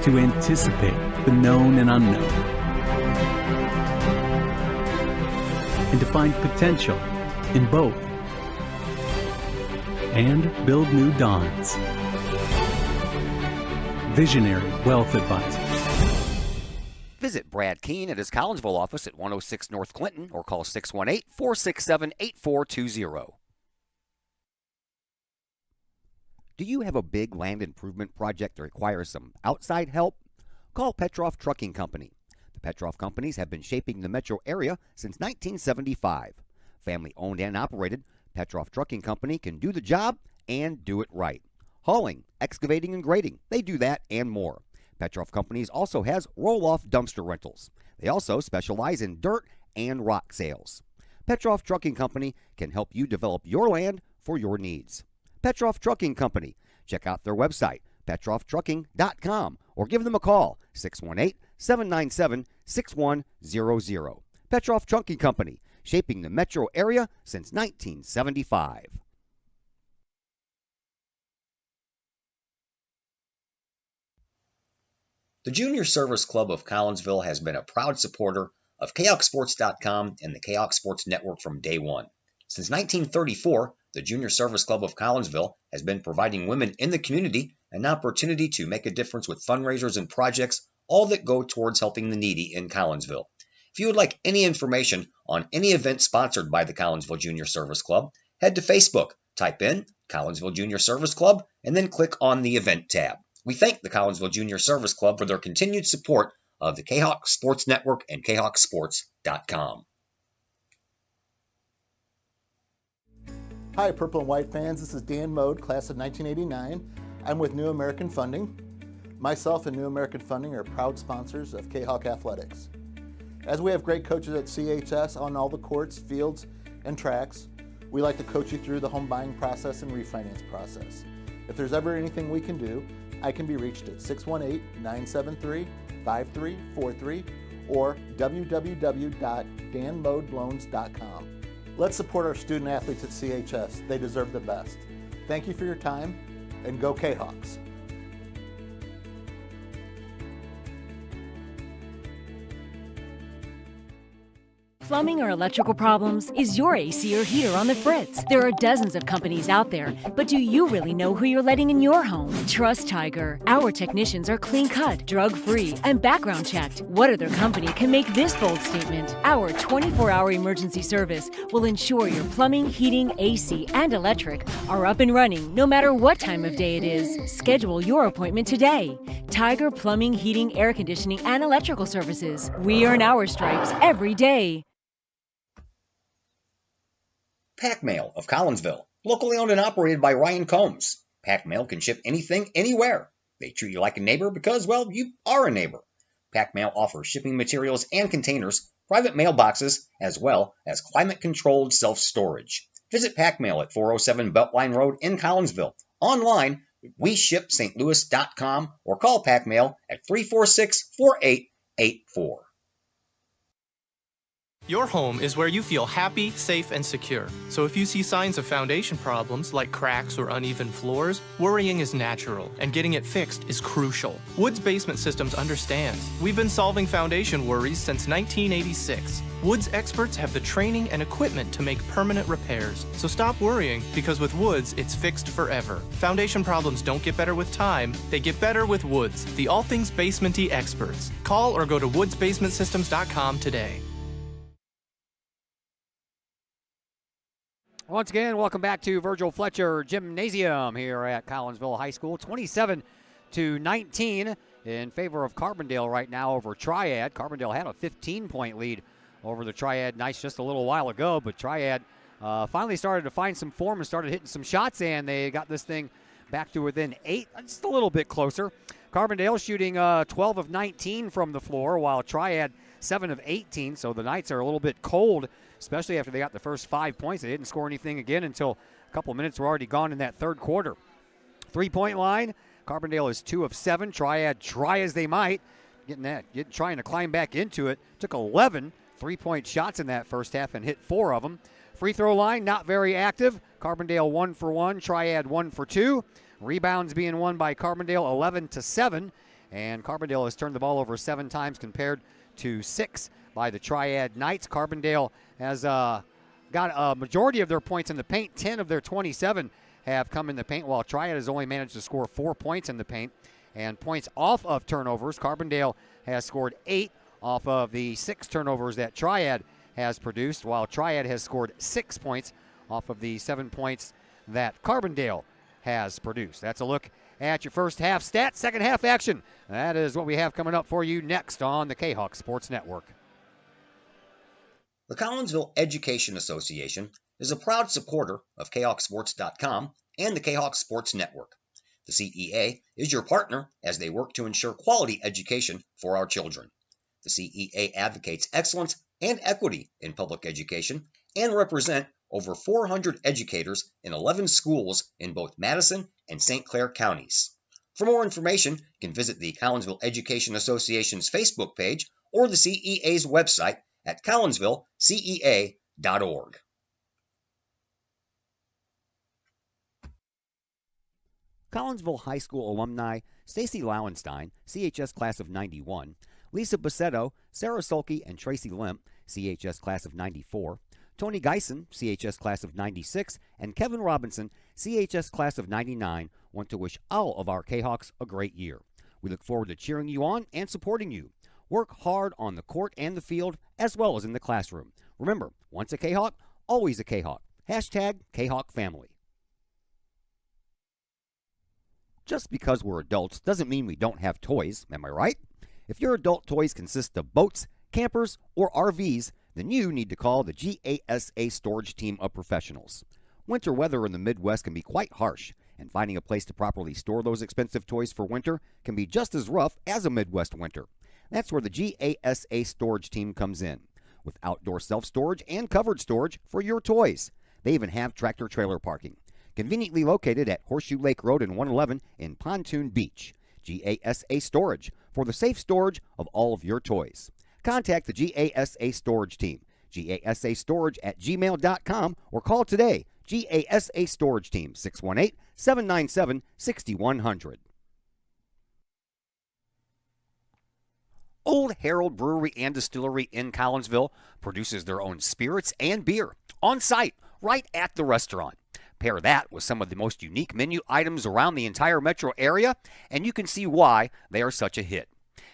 to anticipate the known and unknown, and to find potential in both, and build new dawns. Visionary Wealth Advisors. Visit Brad Keene at his Collinsville office at 106 North Clinton or call 618-467-8420. Do you have a big land improvement project that requires some outside help? Call Petroff Trucking Company. The Petroff Companies have been shaping the metro area since 1975. Family owned and operated, Petroff Trucking Company can do the job and do it right. Hauling, excavating, and grading, they do that and more. Petroff Companies also has roll-off dumpster rentals. They also specialize in dirt and rock sales. Petroff Trucking Company can help you develop your land for your needs. Petroff Trucking Company. Check out their website, petrofftrucking.com, or give them a call, 618-797-6100. Petroff Trucking Company, shaping the metro area since 1975. The Junior Service Club of Collinsville has been a proud supporter of KHawkSports.com and the KHawk Sports Network from day one. Since 1934, the Junior Service Club of Collinsville has been providing women in the community an opportunity to make a difference with fundraisers and projects, all that go towards helping the needy in Collinsville. If you would like any information on any event sponsored by the Collinsville Junior Service Club, head to Facebook, type in Collinsville Junior Service Club, and then click on the event tab. We thank the Collinsville Junior Service Club for their continued support of the KHawk Sports Network and KHawkSports.com. Hi, Purple and White fans. This is Dan Mode, class of 1989. I'm with New American Funding. Myself and New American Funding are proud sponsors of KHawk Athletics. As we have great coaches at CHS on all the courts, fields, and tracks, we like to coach you through the home buying process and refinance process. If there's ever anything we can do, I can be reached at 618-973-5343 or www.danmodeloans.com. Let's support our student athletes at CHS. They deserve the best. Thank you for your time, and go K-Hawks. Plumbing or electrical problems? Is your AC or heater on the fritz? There are dozens of companies out there, but do you really know who you're letting in your home? Trust Tiger. Our technicians are clean-cut, drug-free, and background checked. What other company can make this bold statement? Our 24-hour emergency service will ensure your plumbing, heating, AC, and electric are up and running no matter what time of day it is. Schedule your appointment today. Tiger Plumbing, Heating, Air Conditioning, and Electrical Services. We earn our stripes every day. Pack Mail of Collinsville, locally owned and operated by Ryan Combs. Pack Mail can ship anything, anywhere. They treat you like a neighbor because, well, you are a neighbor. Pack Mail offers shipping materials and containers, private mailboxes, as well as climate-controlled self-storage. Visit Pack Mail at 407 Beltline Road in Collinsville. Online, WeShipSt.Louis.com or call Pack Mail at 346-4884. Your home is where you feel happy, safe, and secure. So if you see signs of foundation problems like cracks or uneven floors, worrying is natural, and getting it fixed is crucial. Woods Basement Systems understands. We've been solving foundation worries since 1986. Woods experts have the training and equipment to make permanent repairs. So stop worrying, because with Woods, it's fixed forever. Foundation problems don't get better with time, they get better with Woods, the all things basement-y experts. Call or go to woodsbasementsystems.com today. Once again, welcome back to Virgil Fletcher Gymnasium here at Collinsville High School. 27-19 in favor of Carbondale right now over Triad. Carbondale had a 15-point lead over the Triad Knights just a little while ago, but Triad finally started to find some form and started hitting some shots, and they got this thing back to within 8, just a little bit closer. Carbondale shooting 12 of 19 from the floor, while Triad 7 of 18, so the Knights are a little bit cold, especially after they got the first 5 points. They didn't score anything again until a couple minutes were already gone in that third quarter. 3-point line, Carbondale is 2 of 7. Triad, try as they might, trying to climb back into it. Took 11 3-point shots in that first half and hit 4 of them. Free throw line, not very active. Carbondale 1 for 1, Triad 1 for 2. Rebounds being won by Carbondale 11-7, and Carbondale has turned the ball over 7 times compared to 6 by the Triad Knights. Carbondale has got a majority of their points in the paint. 10 of their 27 have come in the paint, while Triad has only managed to score 4 points in the paint. And points off of turnovers, Carbondale has scored 8 off of the 6 turnovers that Triad has produced, while Triad has scored 6 points off of the 7 points that Carbondale has produced. That's a look at your first half stats. Second half action, that is what we have coming up for you next on the K-Hawk Sports Network. The Collinsville Education Association is a proud supporter of KHawkSports.com and the K-Hawk Sports Network. The CEA is your partner as they work to ensure quality education for our children. The CEA advocates excellence and equity in public education and represent over 400 educators in 11 schools in both Madison and St. Clair counties. For more information, you can visit the Collinsville Education Association's Facebook page or the CEA's website at collinsvillecea.org. Collinsville High School alumni Stacy Lauenstein, CHS class of 91, Lisa Bassetto, Sarah Sulky, and Tracy Lemp, CHS class of 94, Tony Geisen, CHS class of 96, and Kevin Robinson, CHS class of 99, want to wish all of our K-Hawks a great year. We look forward to cheering you on and supporting you. Work hard on the court and the field, as well as in the classroom. Remember, once a K-Hawk, always a K-Hawk. Hashtag K-Hawk family. Just because we're adults doesn't mean we don't have toys, am I right? If your adult toys consist of boats, campers, or RVs, then you need to call the GASA storage team of professionals. Winter weather in the Midwest can be quite harsh, and finding a place to properly store those expensive toys for winter can be just as rough as a Midwest winter. That's where the GASA storage team comes in, with outdoor self-storage and covered storage for your toys. They even have tractor-trailer parking, conveniently located at Horseshoe Lake Road and 111 in Pontoon Beach. GASA Storage, for the safe storage of all of your toys. Contact the GASA Storage team, gasastorage@gmail.com, or call today, GASA Storage Team, 618-797-6100. Old Herald Brewery and Distillery in Collinsville produces their own spirits and beer on site, right at the restaurant. Pair that with some of the most unique menu items around the entire metro area, and you can see why they are such a hit.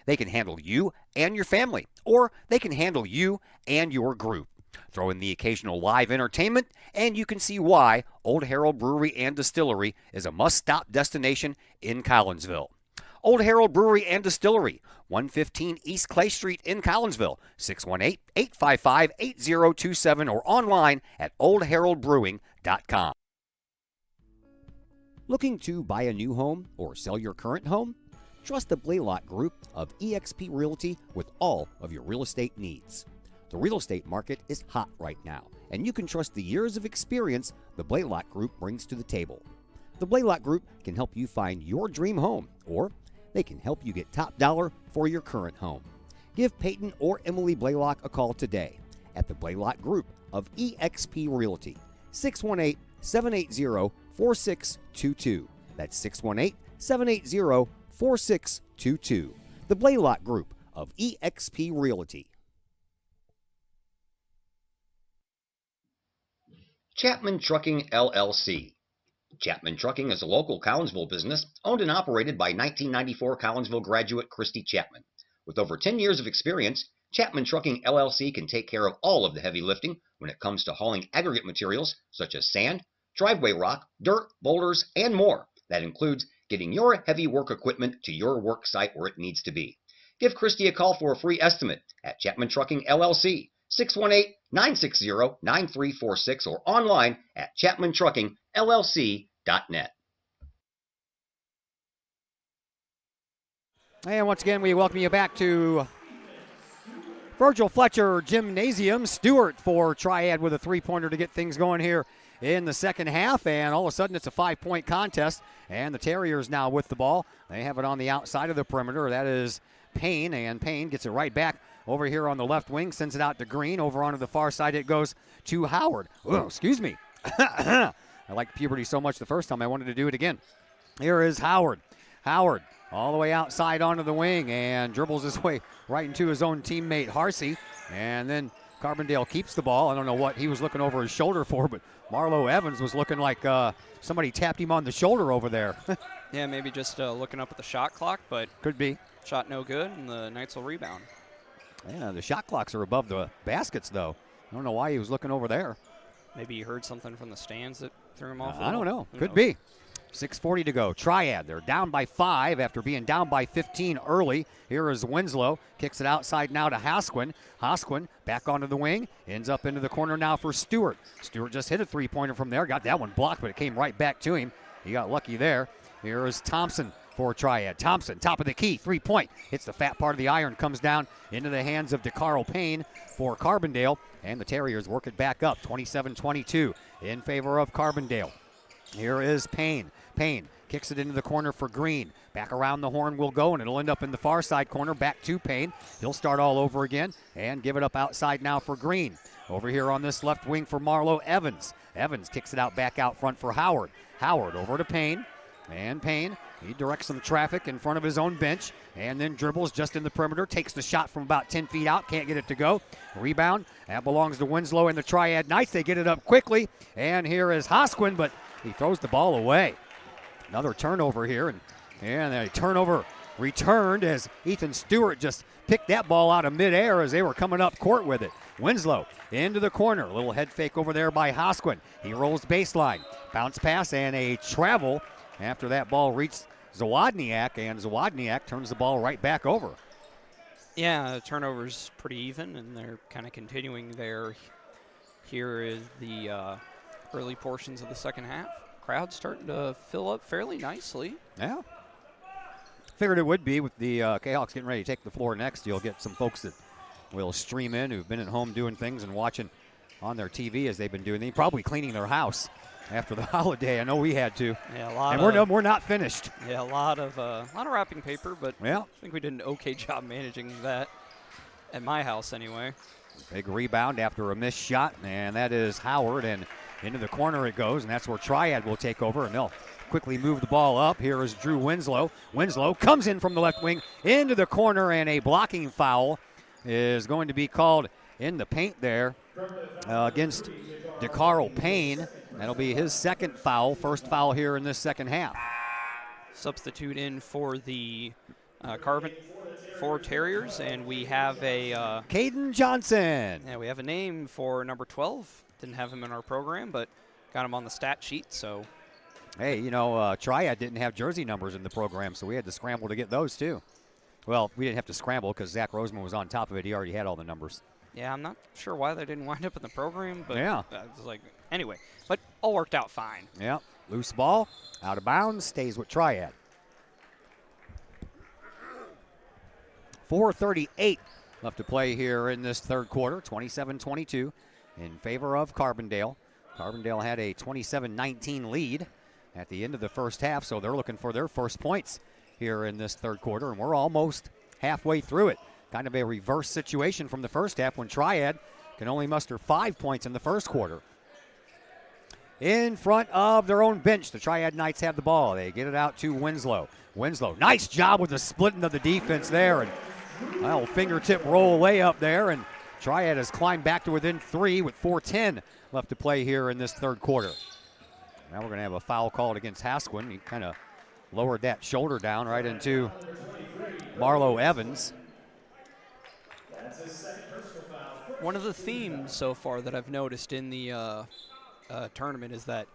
They can handle you and your family, or they can handle you and your group. Throw in the occasional live entertainment, and you can see why Old Herald Brewery and Distillery is a must-stop destination in Collinsville. Old Herald Brewery and Distillery, 115 East Clay Street in Collinsville, 618-855-8027, or online at oldheraldbrewing.com. Looking to buy a new home or sell your current home? Trust the Blaylock Group of eXp Realty with all of your real estate needs. The real estate market is hot right now, and you can trust the years of experience the Blaylock Group brings to the table. The Blaylock Group can help you find your dream home, or they can help you get top dollar for your current home. Give Peyton or Emily Blaylock a call today at the Blaylock Group of eXp Realty, 618-780-4622. That's 618-780-4622. The Blaylock Group of eXp Realty. Chapman Trucking, LLC. Chapman Trucking is a local Collinsville business owned and operated by 1994 Collinsville graduate Christy Chapman. With over 10 years of experience, Chapman Trucking, LLC can take care of all of the heavy lifting when it comes to hauling aggregate materials such as sand, driveway rock, dirt, boulders, and more. That includes getting your heavy work equipment to your work site where it needs to be. Give Christy a call for a free estimate at Chapman Trucking, LLC, 618-960-9346, or online at chapmantruckingllc.net. And once again, we welcome you back to Virgil Fletcher Gymnasium. Stewart for Triad with a three-pointer to get things going here in the second half, and all of a sudden it's a 5-point contest, and the Terriers now with the ball. They have it on the outside of the perimeter. That is Payne, and Payne gets it right back over here on the left wing, sends it out to Green. Over onto the far side it goes to Howard. Oh, excuse me. I liked puberty so much the first time I wanted to do it again. Here is Howard. Howard all the way outside onto the wing and dribbles his way right into his own teammate Harsey. And then Carbondale keeps the ball. I don't know what he was looking over his shoulder for, but Marlo Evans was looking like somebody tapped him on the shoulder over there. Yeah, maybe just looking up at the shot clock, but could be. Shot no good, and the Knights will rebound. Yeah, the shot clocks are above the baskets, though. I don't know why he was looking over there. Maybe he heard something from the stands that threw him off. I don't know. Could be. 6:40 to go. Triad, they're down by 5 after being down by 15 early. Here is Winslow. Kicks it outside now to Hosquin. Hosquin back onto the wing. Ends up into the corner now for Stewart. Stewart just hit a three-pointer from there. Got that one blocked, but it came right back to him. He got lucky there. Here is Thompson for Triad. Thompson, top of the key, 3-point. Hits the fat part of the iron, comes down into the hands of DeCarl Payne for Carbondale. And the Terriers work it back up, 27-22 in favor of Carbondale. Here is Payne. Payne kicks it into the corner for Green. Back around the horn will go, and it'll end up in the far side corner. Back to Payne. He'll start all over again and give it up outside now for Green. Over here on this left wing for Marlo Evans. Evans kicks it out back out front for Howard. Howard over to Payne. And Payne He directs some traffic in front of his own bench and then dribbles just in the perimeter, takes the shot from about 10 feet out, can't get it to go. Rebound, that belongs to Winslow and the Triad Knights. They get it up quickly, and here is Hosquin, but he throws the ball away. Another turnover here, and a turnover returned as Ethan Stewart just picked that ball out of midair as they were coming up court with it. Winslow into the corner, a little head fake over there by Hosquin. He rolls baseline, bounce pass and a travel after that ball reached Zawodniak, and Zawodniak turns the ball right back over. Yeah, the turnover's pretty even, and they're kind of continuing there. Here is the early portions of the second half. Crowd's starting to fill up fairly nicely. Yeah. Figured it would be with the K-Hawks getting ready to take the floor next. You'll get some folks that will stream in who've been at home doing things and watching on their TV as they've been doing. They're probably cleaning their house after the holiday. I know we had to. Yeah, a lot. And we're not finished. Yeah, a lot of wrapping paper, but yeah, I think we did an okay job managing that at my house anyway. Big rebound after a missed shot, and that is Howard, and into the corner it goes, and that's where Triad will take over, and they'll quickly move the ball up. Here is Drew Winslow. Winslow comes in from the left wing into the corner, and a blocking foul is going to be called in the paint there against DeCarl Payne. That'll be his second foul, first foul here in this second half. Substitute in for the Carbondale Terriers, and we have a Caden Johnson. Yeah, we have a name for number 12. Didn't have him in our program, but got him on the stat sheet. So, hey, you know, Triad didn't have jersey numbers in the program, so we had to scramble to get those too. Well, we didn't have to scramble because Zach Roseman was on top of it. He already had all the numbers. Yeah, I'm not sure why they didn't wind up in the program, but yeah, it was like anyway. But all worked out fine. Yeah, loose ball, out of bounds, stays with Triad. 4:38 left to play here in this third quarter, 27-22 in favor of Carbondale. Carbondale had a 27-19 lead at the end of the first half, so they're looking for their first points here in this third quarter, and we're almost halfway through it. Kind of a reverse situation from the first half when Triad can only muster 5 points in the first quarter. In front of their own bench, the Triad Knights have the ball. They get it out to Winslow. Winslow, nice job with the splitting of the defense there, and well, fingertip roll away up there, and Triad has climbed back to within 3 with 4:10 left to play here in this third quarter. Now we're going to have a foul called against Hosquin. He kind of lowered that shoulder down right into Marlo Evans. One of the themes so far that I've noticed in the tournament is that,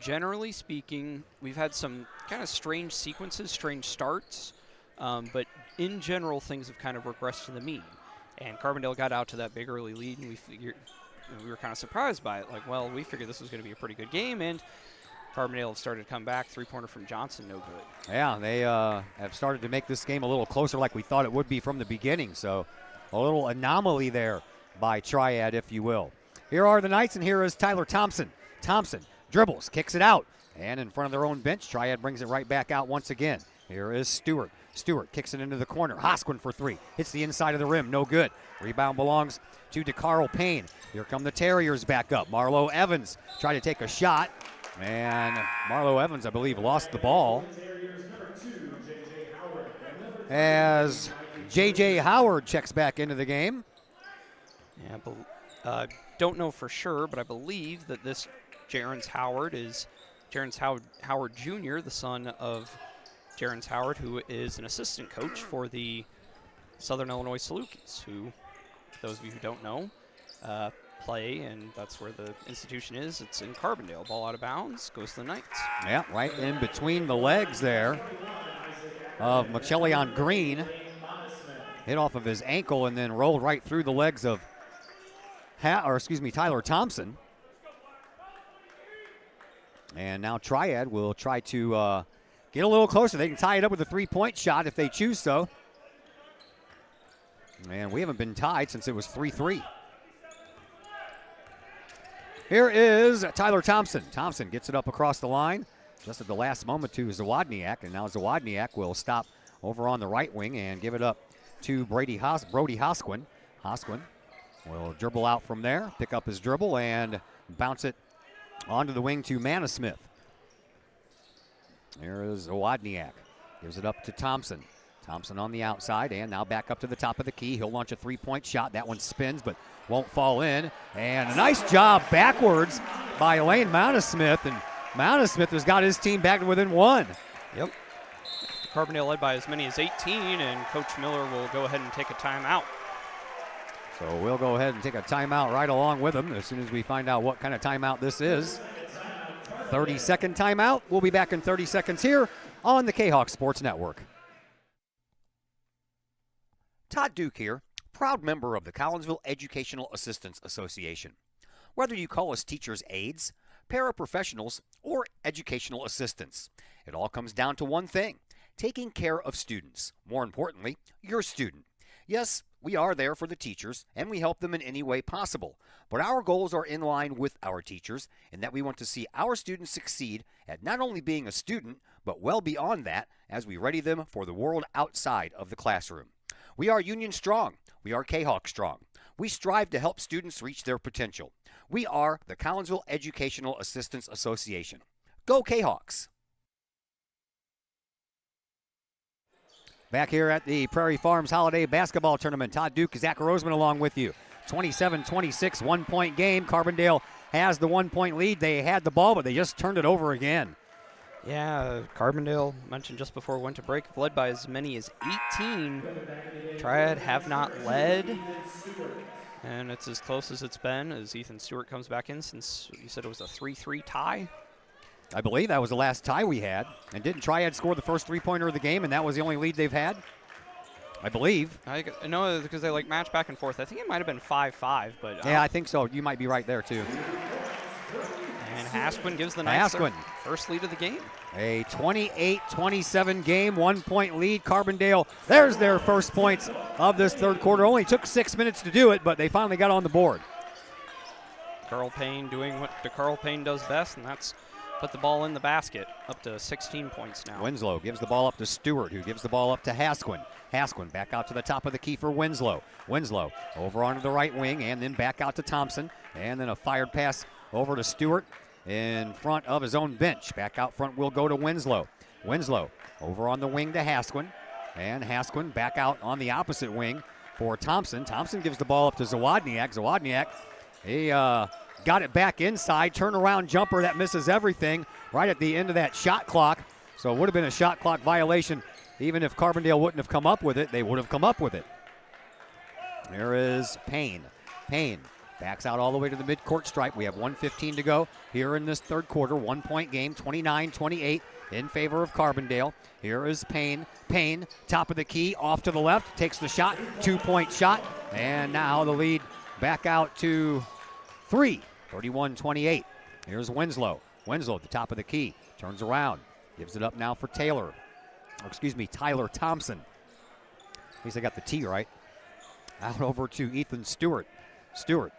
generally speaking, we've had some kind of strange sequences, strange starts, but in general, things have kind of regressed to the mean. And Carbondale got out to that big early lead, and we were kind of surprised by it. Like, well, we figured this was going to be a pretty good game, and Carbondale started to come back. Three-pointer from Johnson, no good. Yeah, they have started to make this game a little closer like we thought it would be from the beginning. So a little anomaly there by Triad, if you will. Here are the Knights, and here is Tyler Thompson. Thompson dribbles, kicks it out, and in front of their own bench, Triad brings it right back out once again. Here is Stewart. Stewart kicks it into the corner. Hosquin for 3. Hits the inside of the rim. No good. Rebound belongs to DeCarl Payne. Here come the Terriers back up. Marlo Evans tried to take a shot, and Marlo Evans, I believe, lost the ball. As J.J. Howard checks back into the game. Yeah, but don't know for sure, but I believe that this Jarens Howard is Jarens Howard Jr., the son of Jarens Howard, who is an assistant coach for the Southern Illinois Salukis, who, those of you who don't know, play, and that's where the institution is. It's in Carbondale. Ball out of bounds, goes to the Knights. Yeah, right in between the legs there of Machelion Green. Hit off of his ankle and then rolled right through the legs of Tyler Thompson. And now Triad will try to get a little closer. They can tie it up with a three-point shot if they choose so. And we haven't been tied since it was 3-3. Here is Tyler Thompson. Thompson gets it up across the line just at the last moment to Zawodniak. And now Zawodniak will stop over on the right wing and give it up to Brody Hosquin. Hosquin will dribble out from there, pick up his dribble, and bounce it onto the wing to Manasmith. There is Zawodniak. Gives it up to Thompson. Thompson on the outside, and now back up to the top of the key. He'll launch a three-point shot. That one spins, but won't fall in. And a nice job backwards by Lane Mountesmith, and Mountesmith has got his team back to within one. Yep. Carbondale led by as many as 18, and Coach Miller will go ahead and take a timeout. So we'll go ahead and take a timeout right along with them as soon as we find out what kind of timeout this is. 30-second timeout. We'll be back in 30 seconds here on the K-Hawk Sports Network. Todd Duke here, proud member of the Collinsville Educational Assistance Association. Whether you call us teachers' aides, paraprofessionals, or educational assistants, it all comes down to one thing: taking care of students. More importantly, your student. Yes, we are there for the teachers, and we help them in any way possible. But our goals are in line with our teachers, in that we want to see our students succeed at not only being a student, but well beyond that as we ready them for the world outside of the classroom. We are Union Strong. We are K-Hawk Strong. We strive to help students reach their potential. We are the Collinsville Educational Assistance Association. Go K-Hawks! Back here at the Prairie Farms Holiday Basketball Tournament, Todd Duke, Zach Roseman along with you. 27-26, one-point game. Carbondale has the one-point lead. They had the ball, but they just turned it over again. Yeah, Carbondale, mentioned just before we went to break, led by as many as 18. Triad have not led, and it's as close as it's been as Ethan Stewart comes back in, since you said it was a 3-3 tie. I believe that was the last tie we had. And didn't Triad score the first three-pointer of the game, and that was the only lead they've had? I believe. I know, because they match back and forth. I think it might have been 5-5, but yeah, I think so. You might be right there too. And Hasquin gives the Knights their first lead of the game. A 28-27 game, one-point lead. Carbondale, there's their first points of this third quarter. Only took 6 minutes to do it, but they finally got on the board. Carl Payne doing what Carl Payne does best, and that's put the ball in the basket, up to 16 points now. Winslow gives the ball up to Stewart, who gives the ball up to Hasquin. Hasquin back out to the top of the key for Winslow. Winslow over onto the right wing, and then back out to Thompson. And then a fired pass over to Stewart in front of his own bench. Back out front will go to Winslow. Winslow over on the wing to Hasquin. And Hasquin back out on the opposite wing for Thompson. Thompson gives the ball up to Zawodniak. Zawodniak, he got it back inside. Turnaround jumper that misses everything right at the end of that shot clock. So it would have been a shot clock violation. Even if Carbondale wouldn't have come up with it, they would have come up with it. There is Payne. Payne backs out all the way to the midcourt stripe. We have 1:15 to go here in this third quarter. One-point game, 29-28 in favor of Carbondale. Here is Payne. Payne, top of the key, off to the left, takes the shot, two-point shot. And now the lead back out to 3, 31-28. Here's Winslow. Winslow at the top of the key, turns around, gives it up now for Tyler Thompson. At least I got the T right. Out over to Ethan Stewart. Stewart,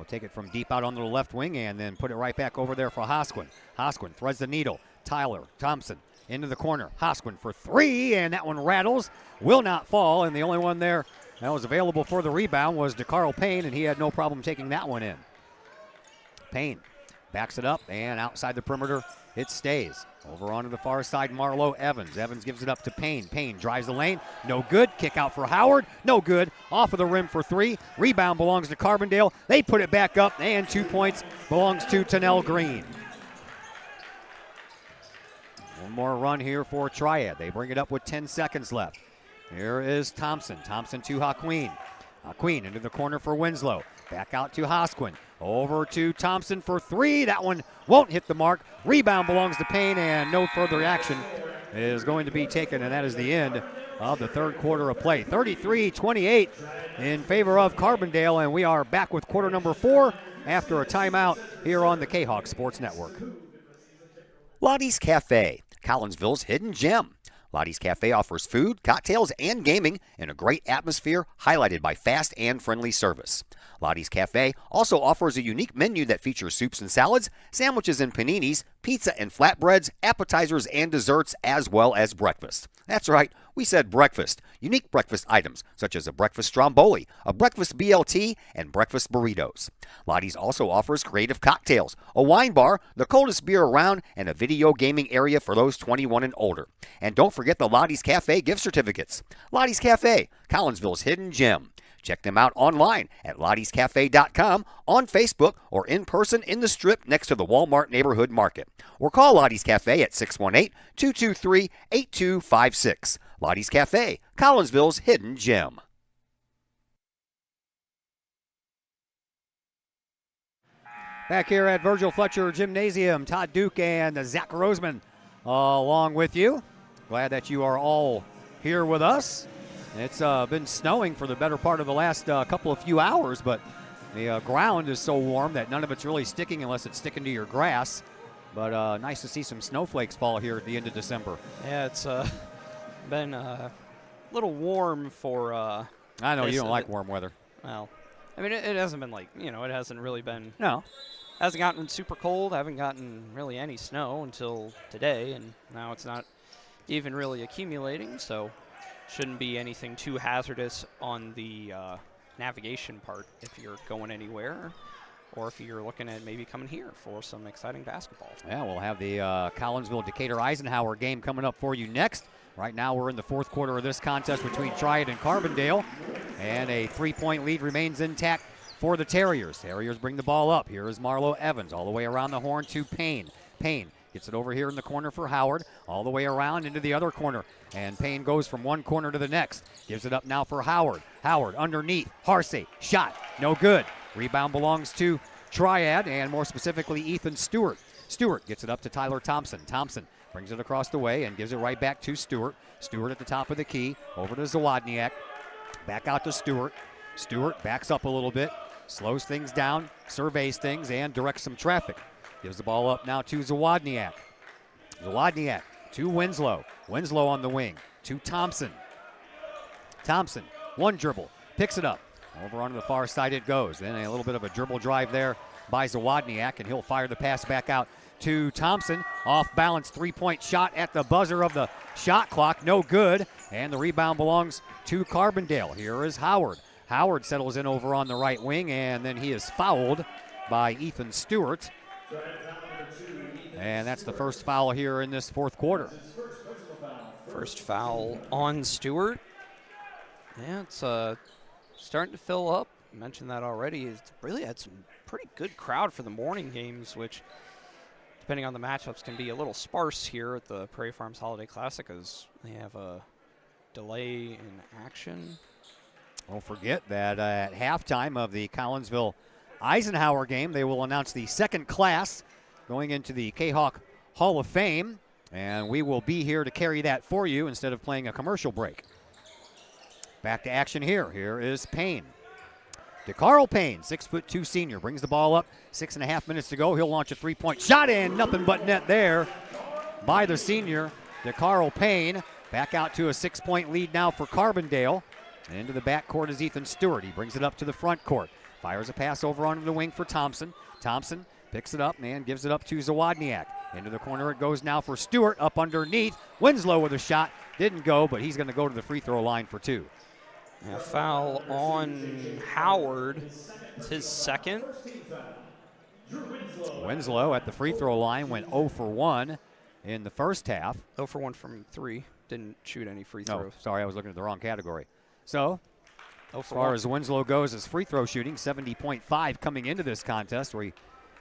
take it from deep out onto the left wing and then put it right back over there for Hasquin. Hasquin threads the needle. Tyler Thompson into the corner. Hasquin for three, and that one rattles. Will not fall, and the only one there that was available for the rebound was DeCarl Payne, and he had no problem taking that one in. Payne backs it up, and outside the perimeter, it stays. Over onto the far side, Marlo Evans. Evans gives it up to Payne. Payne drives the lane. No good. Kick out for Howard. No good. Off of the rim for three. Rebound belongs to Carbondale. They put it back up, and 2 points belongs to Tennell Green. One more run here for Triad. They bring it up with 10 seconds left. Here is Thompson. Thompson to Haquin. Haquin into the corner for Winslow. Back out to Hasquin. Over to Thompson for three. That one won't hit the mark. Rebound belongs to Payne, and no further action is going to be taken, and that is the end of the third quarter of play. 33-28 in favor of Carbondale, and we are back with quarter number 4 after a timeout here on the K-Hawk Sports Network. Lottie's Cafe, Collinsville's hidden gem. Lottie's Cafe offers food, cocktails, and gaming in a great atmosphere highlighted by fast and friendly service. Lottie's Cafe also offers a unique menu that features soups and salads, sandwiches and paninis, pizza and flatbreads, appetizers and desserts, as well as breakfast. That's right, We said breakfast. Unique breakfast items such as a breakfast stromboli, a breakfast BLT, and breakfast burritos. Lottie's also offers creative cocktails, a wine bar, the coldest beer around, and a video gaming area for those 21 and older. And don't forget the Lottie's Cafe gift certificates. Lottie's Cafe, Collinsville's hidden gem. Check them out online at lottiescafe.com, on Facebook, or in person in the Strip next to the Walmart Neighborhood Market. Or call Lottie's Cafe at 618-223-8256. Lottie's Cafe, Collinsville's hidden gem. Back here at Virgil Fletcher Gymnasium, Todd Duke and Zach Roseman along with you. Glad that you are all here with us. It's been snowing for the better part of the last few hours, but the ground is so warm that none of it's really sticking unless it's sticking to your grass. But nice to see some snowflakes fall here at the end of December. Yeah, it's been a little warm for... I know you don't like warm weather. Well, I mean, it hasn't been like, it hasn't really been... No. Hasn't gotten super cold, haven't gotten really any snow until today, and now it's not even really accumulating, so... Shouldn't be anything too hazardous on the navigation part if you're going anywhere, or if you're looking at maybe coming here for some exciting basketball. Yeah, we'll have the Collinsville-Decatur-Eisenhower game coming up for you next. Right now we're in the fourth quarter of this contest between Triad and Carbondale, and a 3-point lead remains intact for the Terriers. Terriers bring the ball up. Here is Marlo Evans all the way around the horn to Payne. Payne gets it over here in the corner for Howard, all the way around into the other corner. And Payne goes from one corner to the next. Gives it up now for Howard. Howard underneath. Harsey, shot, no good. Rebound belongs to Triad, and more specifically Ethan Stewart. Stewart gets it up to Tyler Thompson. Thompson brings it across the way and gives it right back to Stewart. Stewart at the top of the key, over to Zawodniak. Back out to Stewart. Stewart backs up a little bit, slows things down, surveys things, and directs some traffic. Gives the ball up now to Zawodniak. Zawodniak to Winslow. Winslow on the wing to Thompson. Thompson, one dribble, picks it up. Over onto the far side it goes. Then a little bit of a dribble drive there by Zawodniak, and he'll fire the pass back out to Thompson. Off balance 3-point shot at the buzzer of the shot clock. No good. And the rebound belongs to Carbondale. Here is Howard. Howard settles in over on the right wing, and then he is fouled by Ethan Stewart. And that's the first foul here in this fourth quarter. First foul on Stewart. Yeah, it's starting to fill up. I mentioned that already. It's really had some pretty good crowd for the morning games, which, depending on the matchups, can be a little sparse here at the Prairie Farms Holiday Classic as they have a delay in action. Don't forget that at halftime of the Collinsville-Eisenhower game, they will announce the second class going into the K-Hawk Hall of Fame, and we will be here to carry that for you instead of playing a commercial break. Back to action here. Here is Payne. DeCarl Payne, 6'2" senior, brings the ball up. 6.5 minutes to go. He'll launch a 3-point shot, and nothing but net there by the senior, DeCarl Payne. Back out to a 6-point lead now for Carbondale. And into the backcourt is Ethan Stewart. He brings it up to the front court. Fires a pass over onto the wing for Thompson. Thompson picks it up and gives it up to Zawodniak. Into the corner it goes now for Stewart, up underneath. Winslow with a shot. Didn't go, but he's going to go to the free throw line for two. A foul on Howard. It's his second. Winslow at the free throw line went 0 for 1 in the first half. 0 for 1 from 3. Didn't shoot any free throws. No, sorry, I was looking at the wrong category. So, as far 1. as Winslow goes, his free throw shooting, 70.5 coming into this contest, where he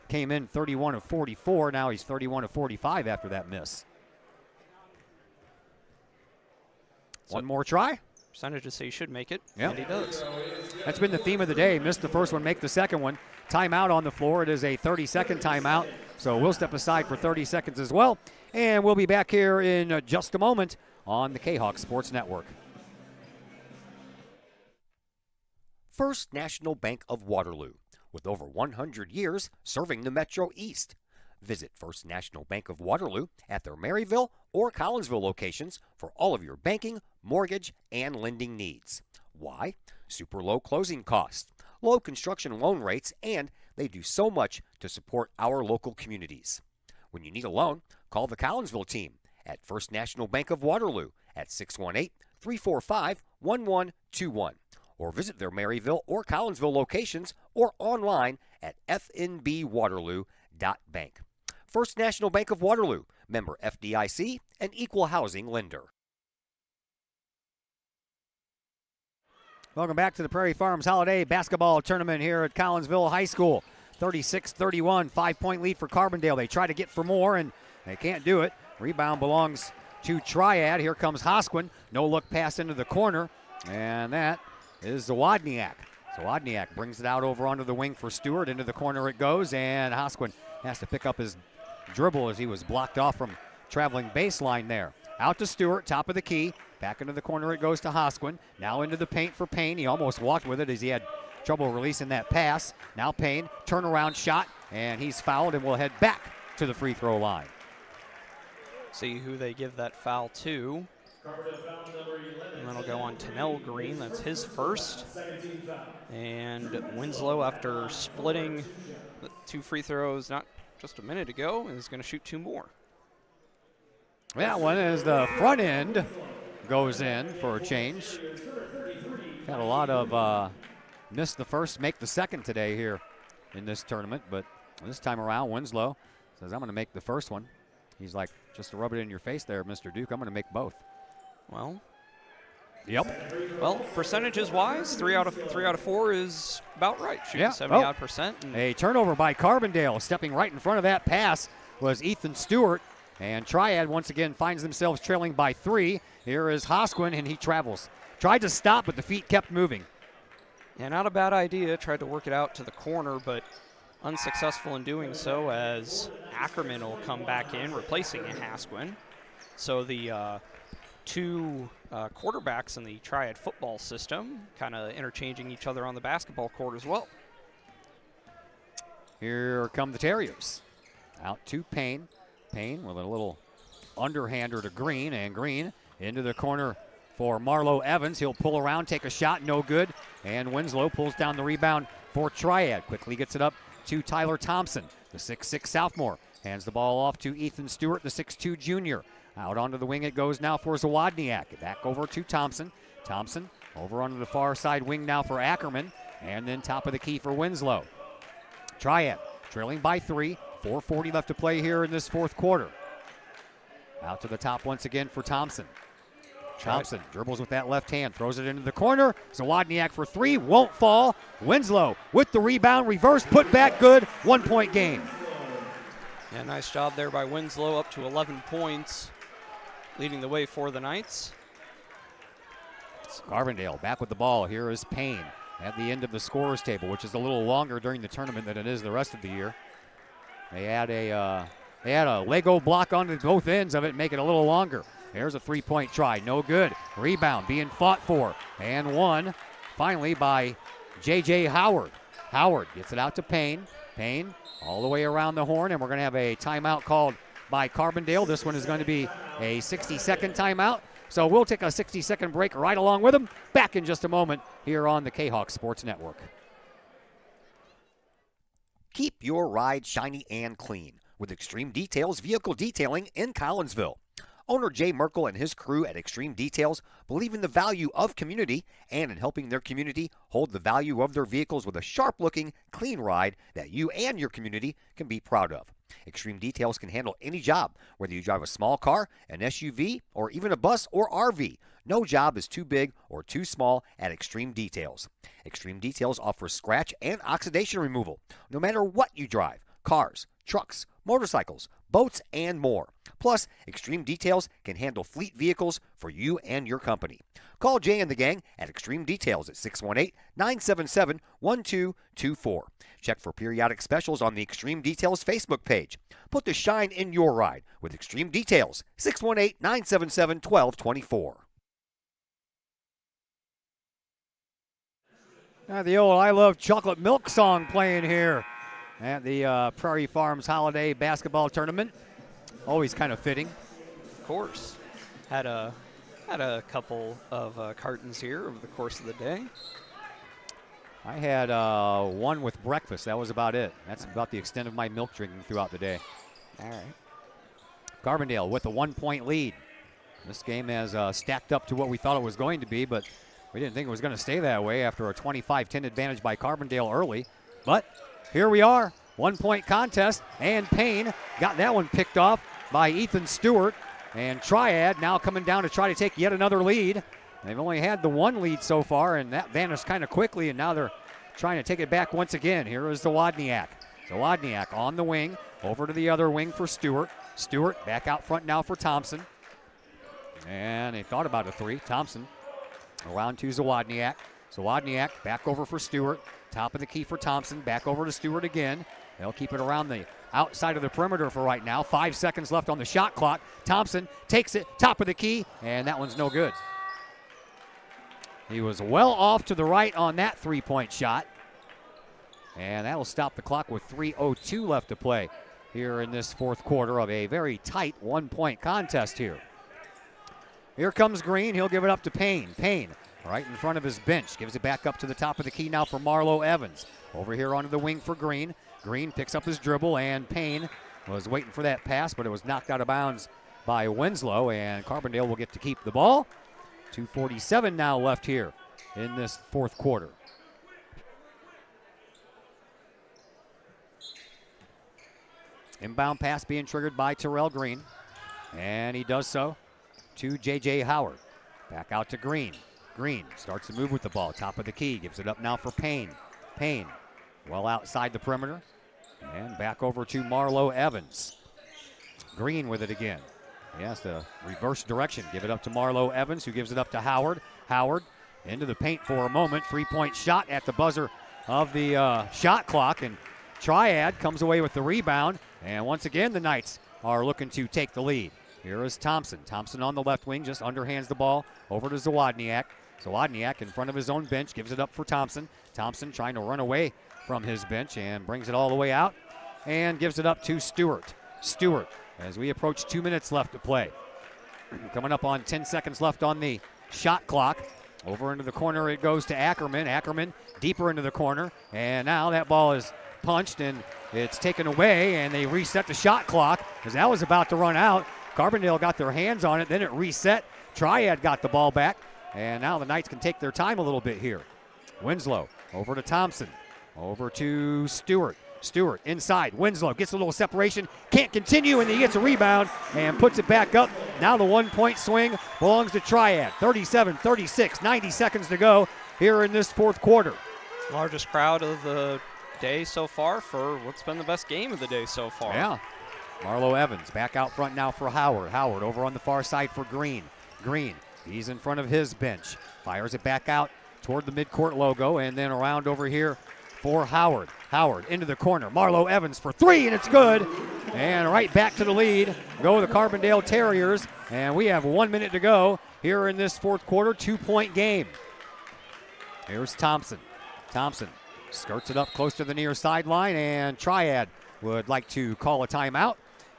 came in 31 of 44. Now he's 31 of 45 after that miss. So one more try. Percentages say he should make it, yep. And he does. That's been the theme of the day. Missed the first one, make the second one. Timeout on the floor. It is a 30-second timeout, so we'll step aside for 30 seconds as well. And we'll be back here in just a moment on the K-Hawk Sports Network. First National Bank of Waterloo, with over 100 years serving the Metro East. Visit First National Bank of Waterloo at their Maryville or Collinsville locations for all of your banking, mortgage, and lending needs. Why? Super low closing costs, low construction loan rates, and they do so much to support our local communities. When you need a loan, call the Collinsville team at First National Bank of Waterloo at 618-345-1121 or visit their Maryville or Collinsville locations or online at fnbwaterloo.bank. First National Bank of Waterloo, member FDIC, and equal housing lender. Welcome back to the Prairie Farms Holiday Basketball Tournament here at Collinsville High School. 36-31, 5-point lead for Carbondale. They try to get for more, and they can't do it. Rebound belongs to Triad. Here comes Hosquin. No look pass into the corner, and that is Zawodniak. Zawodniak brings it out over onto the wing for Stewart. Into the corner it goes, and Hosquin has to pick up his dribble as he was blocked off from traveling baseline there. Out to Stewart, top of the key. Back into the corner it goes to Hosquin. Now into the paint for Payne. He almost walked with it as he had trouble releasing that pass. Now Payne, turnaround shot, and he's fouled and will head back to the free throw line. See who they give that foul to. And then it'll go on Tennell Green. That's his first. And Winslow, after splitting the 2 free throws not just a minute ago, is going to shoot 2 more. That one is the front end goes in for a change. Had a lot of missed the first, make the second today here in this tournament, but this time around Winslow says, I'm going to make the first one. He's like, just to rub it in your face there, Mr. Duke, I'm going to make both. Well, yep. Well, percentages-wise, 3 out of 4 is about right. Shooting 70-odd%. A turnover by Carbondale. Stepping right in front of that pass was Ethan Stewart. And Triad once again finds themselves trailing by 3. Here is Hosquin, and he travels. Tried to stop, but the feet kept moving. Yeah, not a bad idea. Tried to work it out to the corner, but unsuccessful in doing so, as Ackerman will come back in, replacing Hosquin. So the 2 quarterbacks in the Triad football system kind of interchanging each other on the basketball court as well. Here come the Terriers. Out to Payne. Payne with a little underhander to Green, and Green into the corner for Marlo Evans. He'll pull around, take a shot, no good. And Winslow pulls down the rebound for Triad. Quickly gets it up to Tyler Thompson, the 6'6 sophomore. Hands the ball off to Ethan Stewart, the 6'2 junior. Out onto the wing it goes now for Zawodniak. Back over to Thompson. Thompson over onto the far side wing now for Ackerman. And then top of the key for Winslow. Triad trailing by 3. 4:40 left to play here in this fourth quarter. Out to the top once again for Thompson. Thompson dribbles with that left hand, throws it into the corner. Zawodniak for 3, won't fall. Winslow with the rebound, reverse, put back, good. 1-point game. Yeah, nice job there by Winslow, up to 11 points, leading the way for the Knights. Carbondale back with the ball. Here is Payne at the end of the scorer's table, which is a little longer during the tournament than it is the rest of the year. They had a Lego block on both ends of it, make it a little longer. There's a 3-point try, no good. Rebound being fought for, and won finally by J.J. Howard. Howard gets it out to Payne. Payne all the way around the horn, and we're going to have a timeout called by Carbondale. This one is going to be a 60-second timeout. So we'll take a 60-second break right along with them. Back in just a moment here on the K-Hawk Sports Network. Keep your ride shiny and clean with Extreme Details Vehicle Detailing in Collinsville. Owner Jay Merkel and his crew at Extreme Details believe in the value of community and in helping their community hold the value of their vehicles with a sharp-looking, clean ride that you and your community can be proud of. Extreme Details can handle any job, whether you drive a small car, an SUV, or even a bus or RV. No job is too big or too small at Extreme Details. Extreme Details offers scratch and oxidation removal, no matter what you drive: cars, trucks, motorcycles, boats, and more. Plus, Extreme Details can handle fleet vehicles for you and your company. Call Jay and the gang at Extreme Details at 618-977-1224. Check for periodic specials on the Extreme Details Facebook page. Put the shine in your ride with Extreme Details, 618-977-1224. The old I Love Chocolate Milk song playing here at the Prairie Farms Holiday Basketball Tournament. Always kind of fitting. Of course. Had a couple of cartons here over the course of the day. I had one with breakfast. That was about it. That's about the extent of my milk drinking throughout the day. All right. Carbondale with a 1-point lead. This game has stacked up to what we thought it was going to be, but we didn't think it was going to stay that way after a 25-10 advantage by Carbondale early. But here we are, 1-point contest, and Payne got that one picked off by Ethan Stewart. And Triad now coming down to try to take yet another lead. They've only had the one lead so far, and that vanished kind of quickly, and now they're trying to take it back once again. Here is Zawodniak. Zawodniak on the wing, over to the other wing for Stewart. Stewart back out front now for Thompson. And they thought about a three. Thompson around to Zawodniak. Zawodniak back over for Stewart. Top of the key for Thompson. Back over to Stewart again. They'll keep it around the outside of the perimeter for right now. 5 seconds left on the shot clock. Thompson takes it, top of the key, and that one's no good. He was well off to the right on that three-point shot. And that'll stop the clock with 3:02 left to play here in this fourth quarter of a very tight 1-point contest here. Here comes Green. He'll give it up to Payne. Payne right in front of his bench. Gives it back up to the top of the key now for Marlo Evans. Over here onto the wing for Green. Green picks up his dribble, and Payne was waiting for that pass, but it was knocked out of bounds by Winslow, and Carbondale will get to keep the ball. 2:47 now left here in this fourth quarter. Inbound pass being triggered by Terrell Green, and he does so to J.J. Howard. Back out to Green. Green starts to move with the ball. Top of the key. Gives it up now for Payne. Payne well outside the perimeter. And back over to Marlo Evans. Green with it again. He has to reverse direction. Give it up to Marlo Evans, who gives it up to Howard. Howard into the paint for a moment. 3-point shot at the buzzer of the shot clock. And Triad comes away with the rebound. And once again, the Knights are looking to take the lead. Here is Thompson. Thompson on the left wing just underhands the ball over to Zawodniak. Zawodniak in front of his own bench gives it up for Thompson. Thompson trying to run away from his bench and brings it all the way out and gives it up to Stewart. Stewart, as we approach 2 minutes left to play. Coming up on 10 seconds left on the shot clock. Over into the corner it goes to Ackerman. Ackerman deeper into the corner, and now that ball is punched and it's taken away, and they reset the shot clock because that was about to run out. Carbondale got their hands on it, then it reset. Triad got the ball back, and now the Knights can take their time a little bit here. Winslow over to Thompson, over to Stewart. Stewart inside. Winslow gets a little separation, can't continue, and he gets a rebound and puts it back up. Now the 1-point swing belongs to Triad. 37-36, 90 seconds to go here in this fourth quarter. Largest crowd of the day so far for what's been the best game of the day so far. Yeah. Marlo Evans back out front now for Howard. Howard over on the far side for Green. Green, he's in front of his bench. Fires it back out toward the midcourt logo, and then around over here for Howard. Howard into the corner. Marlo Evans for three, and it's good. And right back to the lead go the Carbondale Terriers, and we have 1 minute to go here in this fourth quarter. 2-point game. Here's Thompson. Thompson skirts it up close to the near sideline, and Triad would like to call a timeout.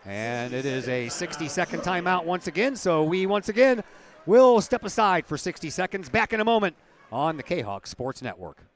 And it is a 60-second timeout once again, so we once again will step aside for 60 seconds. Back in a moment on the K-Hawk Sports Network.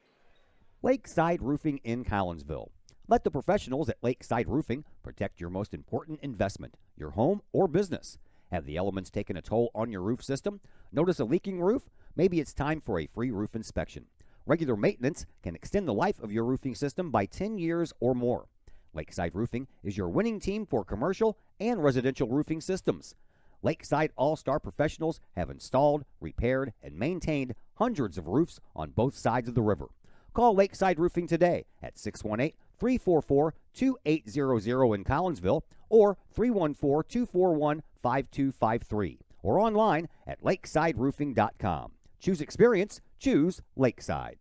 Lakeside Roofing in Collinsville. Let the professionals at Lakeside Roofing protect your most important investment, your home or business. Have the elements taken a toll on your roof system? Notice a leaking roof? Maybe it's time for a free roof inspection. Regular maintenance can extend the life of your roofing system by 10 years or more. Lakeside Roofing is your winning team for commercial and residential roofing systems. Lakeside All-Star professionals have installed, repaired, and maintained hundreds of roofs on both sides of the river. Call Lakeside Roofing today at 618-344-2800 in Collinsville or 314-241-5253 or online at lakesideroofing.com. Choose experience, choose Lakeside.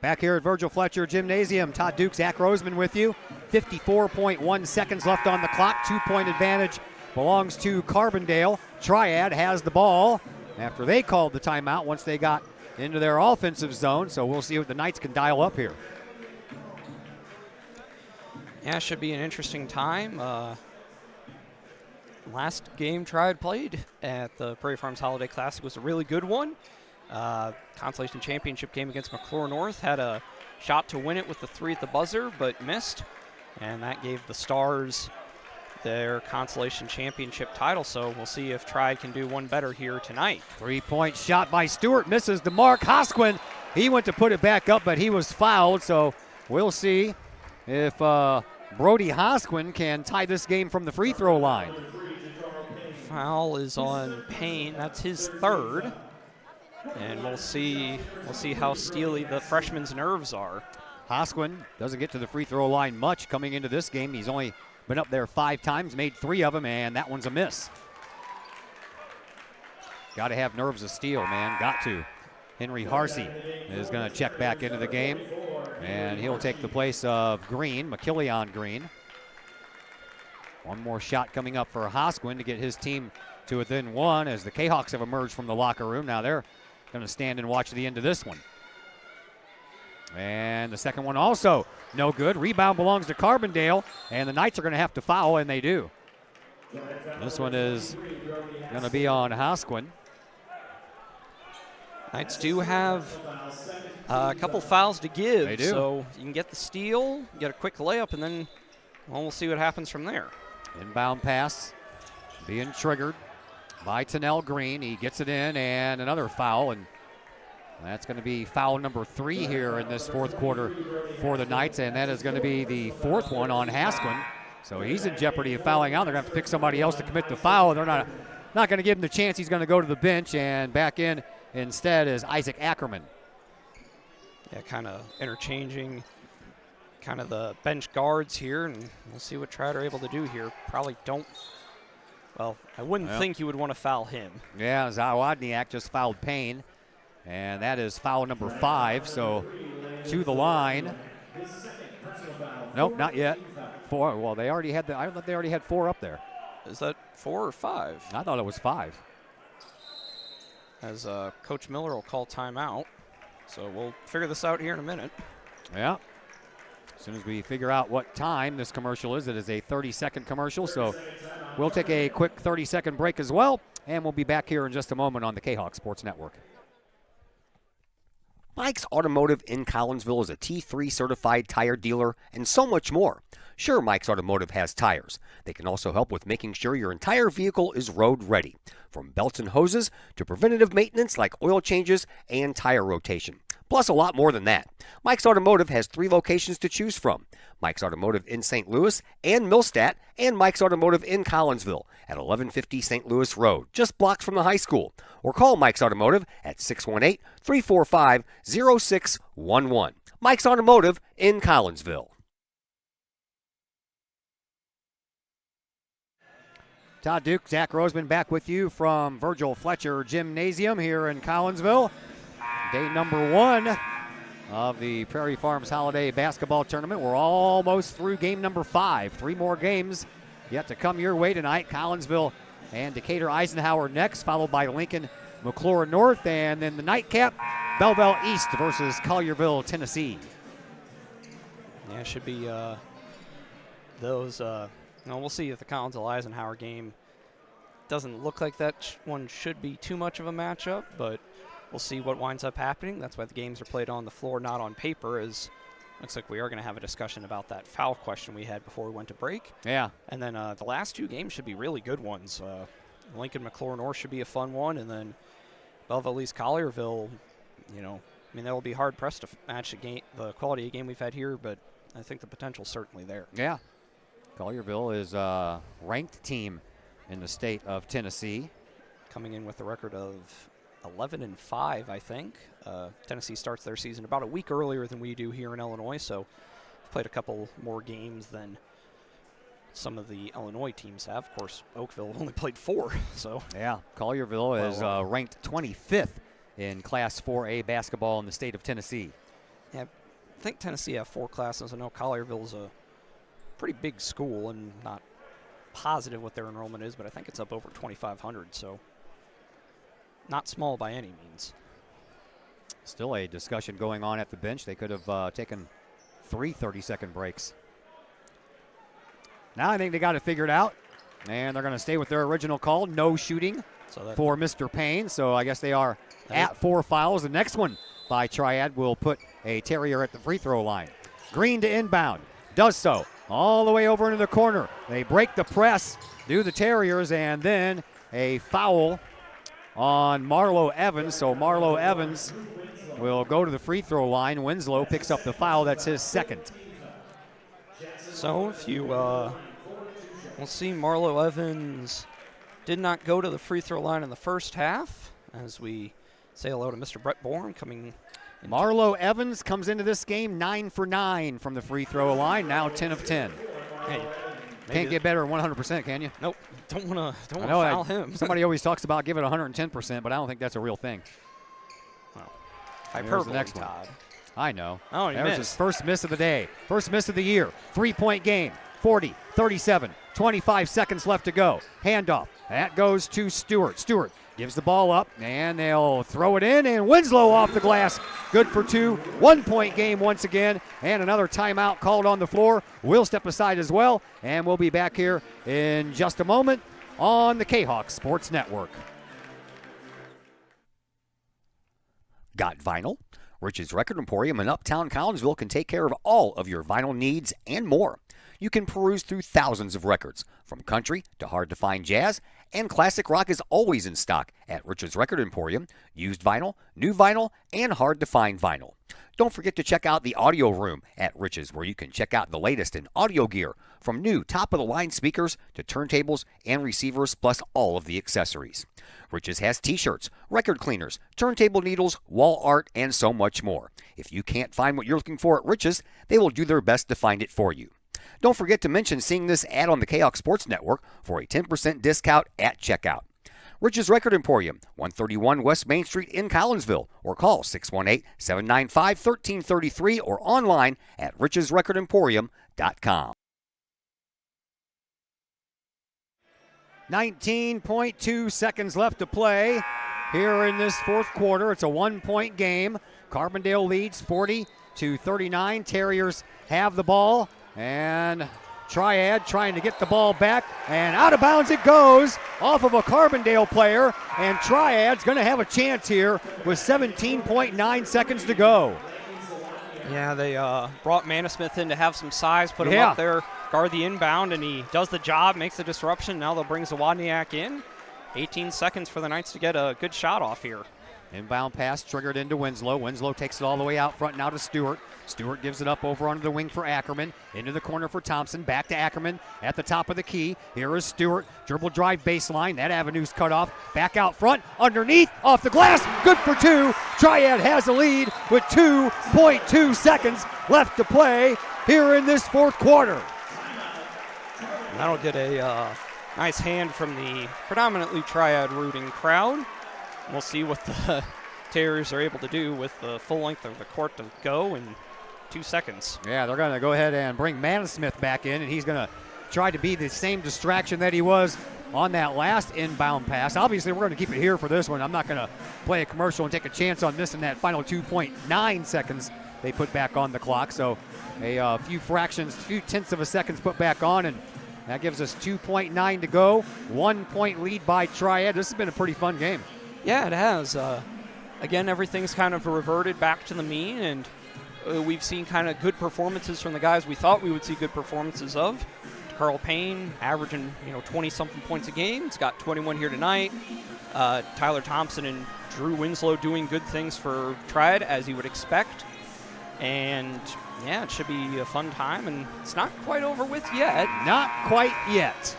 Back here at Virgil Fletcher Gymnasium, Todd Duke, Zach Roseman with you. 54.1 seconds left on the clock. 2-point advantage belongs to Carbondale. Triad has the ball after they called the timeout once they got into their offensive zone. So we'll see what the Knights can dial up here. Yeah, should be an interesting time. Last game Triad played at the Prairie Farms Holiday Classic was a really good one. Consolation championship game against McClure North. Had a shot to win it with the three at the buzzer, but missed. and that gave the Stars their consolation championship title. So we'll see if Triad can do one better here tonight. 3-point shot by Stewart, misses the mark. Hosquin, he went to put it back up, but he was fouled. So we'll see if Brody Hosquin can tie this game from the free throw line. Foul is on Payne. That's his third. And we'll see how steely the freshman's nerves are. Hosquin doesn't get to the free throw line much coming into this game. He's only been up there 5 times, made 3 of them, and that one's a miss. Got to have nerves of steel, man. Got to. Henry Harsey is going to check back into the game, and he'll take the place of Green, McKillion Green. One more shot coming up for Hosquin to get his team to within 1 as the K-Hawks have emerged from the locker room. Now they're going to stand and watch the end of this one. And the second one also no good. Rebound belongs to Carbondale, and the Knights are going to have to foul, and they do. This one is going to be on Hosquin. Knights do have a couple fouls to give. They do. So you can get the steal, get a quick layup, and then we'll see what happens from there. Inbound pass being triggered by Tennell Green. He gets it in, and another foul, and that's going to be foul number 3 here in this fourth quarter for the Knights, and that is going to be the 4th one on Hosquin. So he's in jeopardy of fouling out. They're going to have to pick somebody else to commit the foul. They're not going to give him the chance. He's going to go to the bench, and back in instead is Isaac Ackerman. Yeah, kind of interchanging kind of the bench guards here, and we'll see what Triad are able to do here. Probably don't. Well, I wouldn't think you would want to foul him. Yeah, Zawodniak just fouled Payne. And that is foul number 5, so to the line. Nope, not yet. 4. Well, they already had I thought they already had 4 up there. Is that 4 or 5? I thought it was 5. As Coach Miller will call timeout. So we'll figure this out here in a minute. Yeah. As soon as we figure out what time this commercial is, it is a 30-second commercial. So we'll take a quick 30-second break as well, and we'll be back here in just a moment on the K-Hawk Sports Network. Mike's Automotive in Collinsville is a T3 certified tire dealer and so much more. Sure, Mike's Automotive has tires. They can also help with making sure your entire vehicle is road ready, from belts and hoses to preventative maintenance like oil changes and tire rotation. Plus a lot more than that. Mike's Automotive has 3 locations to choose from. Mike's Automotive in St. Louis and Millstadt, and Mike's Automotive in Collinsville at 1150 St. Louis Road, just blocks from the high school. Or call Mike's Automotive at 618-345-0611. Mike's Automotive in Collinsville. Todd Duke, Zach Roseman back with you from Virgil Fletcher Gymnasium here in Collinsville. Day number 1 of the Prairie Farms Holiday Basketball Tournament. We're almost through game number 5. 3 more games yet to come your way tonight. Collinsville and Decatur Eisenhower next, followed by Lincoln McClure North, and then the nightcap, Belleville East versus Collierville, Tennessee. Yeah, it should be those. We'll see if the Collinsville Eisenhower game doesn't look like that one should be too much of a matchup, but we'll see what winds up happening. That's why the games are played on the floor, not on paper, as looks like we are going to have a discussion about that foul question we had before we went to break. Yeah. And then the last 2 games should be really good ones. Lincoln McClure North should be a fun one, and then Belleville East Collierville, that will be hard pressed to match the quality of game we've had here, but I think the potential's certainly there. Yeah. Collierville is a ranked team in the state of Tennessee. Coming in with a record of 11-5, I think. Tennessee starts their season about a week earlier than we do here in Illinois, so played a couple more games than some of the Illinois teams have. Of course, Oakville only played 4, so. Yeah, Collierville is ranked 25th in Class 4A basketball in the state of Tennessee. Yeah, I think Tennessee have 4 classes. I know Collierville's a pretty big school, and not positive what their enrollment is, but I think it's up over 2,500, so not small by any means. Still a discussion going on at the bench. They could have taken 3 30-second breaks. Now I think they got it figured out, and they're going to stay with their original call, no shooting for Mr. Payne. So I guess they are at 4 fouls. The next one by Triad will put a Terrier at the free throw line. Green to inbound, does so, all the way over into the corner. They break the press, do the Terriers, and then a foul on Marlo Evans. So Marlo Evans will go to the free throw line. Winslow picks up the foul. That's his second. So if you, we'll see, Marlo Evans did not go to the free throw line in the first half, as we say hello to Mr. Brett Bourne coming. Marlo Evans comes into this game 9 for 9 from the free throw line, now 10 of 10. Hey, can't get better than 100%, can you? Nope. Don't want to foul him. Somebody always talks about giving it 110%, but I don't think that's a real thing. Well, here's the next one. Todd. I know. Oh, he That was missed. his first miss of the day. First miss of the year. 3-point game. 40, 37, 25 seconds left to go. Handoff. That goes to Stewart. Stewart gives the ball up, and they'll throw it in, and Winslow off the glass. Good for 2. 1-point game once again, and another timeout called on the floor. We'll step aside as well, and we'll be back here in just a moment on the K-Hawk Sports Network. Got vinyl? Rich's Record Emporium in Uptown Collinsville can take care of all of your vinyl needs and more. You can peruse through thousands of records, from country to hard-to-find jazz, and classic rock is always in stock at Rich's Record Emporium. Used vinyl, new vinyl, and hard-to-find vinyl. Don't forget to check out the audio room at Rich's, where you can check out the latest in audio gear, from new top-of-the-line speakers to turntables and receivers, plus all of the accessories. Rich's has t-shirts, record cleaners, turntable needles, wall art, and so much more. If you can't find what you're looking for at Rich's, they will do their best to find it for you. Don't forget to mention seeing this ad on the K-Hawk Sports Network for a 10% discount at checkout. Rich's Record Emporium, 131 West Main Street in Collinsville, or call 618-795-1333 or online at richesrecordemporium.com. 19.2 seconds left to play here in this fourth quarter. It's a 1-point game. Carbondale leads 40-39. Terriers have the ball, and Triad trying to get the ball back, and out of bounds it goes off of a Carbondale player, and Triad's going to have a chance here with 17.9 seconds to go. Yeah, they brought Manasmith in to have some size, put him up there, guard the inbound, and he does the job, makes the disruption. Now they'll bring Zawodniak in. 18 seconds for the Knights to get a good shot off here. Inbound pass triggered into Winslow. Winslow takes it all the way out front now to Stewart. Stewart gives it up over onto the wing for Ackerman. Into the corner for Thompson. Back to Ackerman at the top of the key. Here is Stewart. Dribble drive baseline. That avenue's cut off. Back out front. Underneath. Off the glass. Good for 2. Triad has a lead with 2.2 seconds left to play here in this fourth quarter. That'll get a nice hand from the predominantly Triad rooting crowd. We'll see what the Terriers are able to do with the full length of the court to go in 2 seconds. Yeah, they're going to go ahead and bring Manasmith back in, and he's going to try to be the same distraction that he was on that last inbound pass. Obviously, we're going to keep it here for this one. I'm not going to play a commercial and take a chance on missing that final 2.9 seconds they put back on the clock. So a few tenths of a seconds put back on, and that gives us 2.9 to go. 1 point lead by Triad. This has been a pretty fun game. Yeah, it has. Again, everything's kind of reverted back to the mean, and we've seen kind of good performances from the guys we thought we would see good performances of. Carl Payne averaging 20-something points a game. He's got 21 here tonight. Tyler Thompson and Drew Winslow doing good things for Triad, as you would expect. And yeah, it should be a fun time, and it's not quite over with yet. Not quite yet.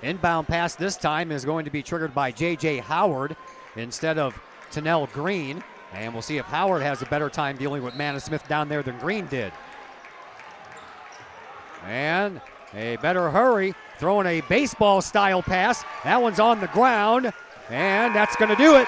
Inbound pass this time is going to be triggered by J.J. Howard instead of Tennell Green. And we'll see if Howard has a better time dealing with Manasmith down there than Green did. And a better hurry, throwing a baseball-style pass. That one's on the ground, and that's going to do it.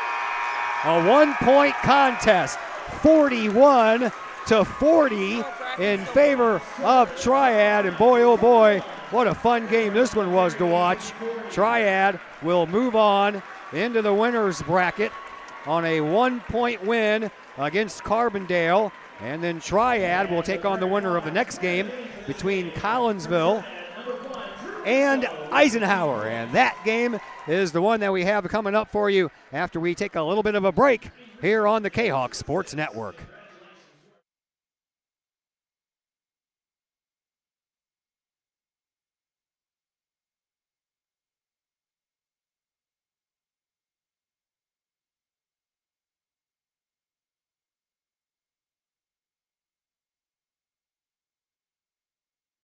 A 1-point contest, 41-40 in favor of Triad. And boy, oh boy, what a fun game this one was to watch. Triad will move on into the winner's bracket on a 1-point win against Carbondale. And then Triad will take on the winner of the next game between Collinsville and Eisenhower. And that game is the one that we have coming up for you after we take a little bit of a break here on the K-Hawk Sports Network.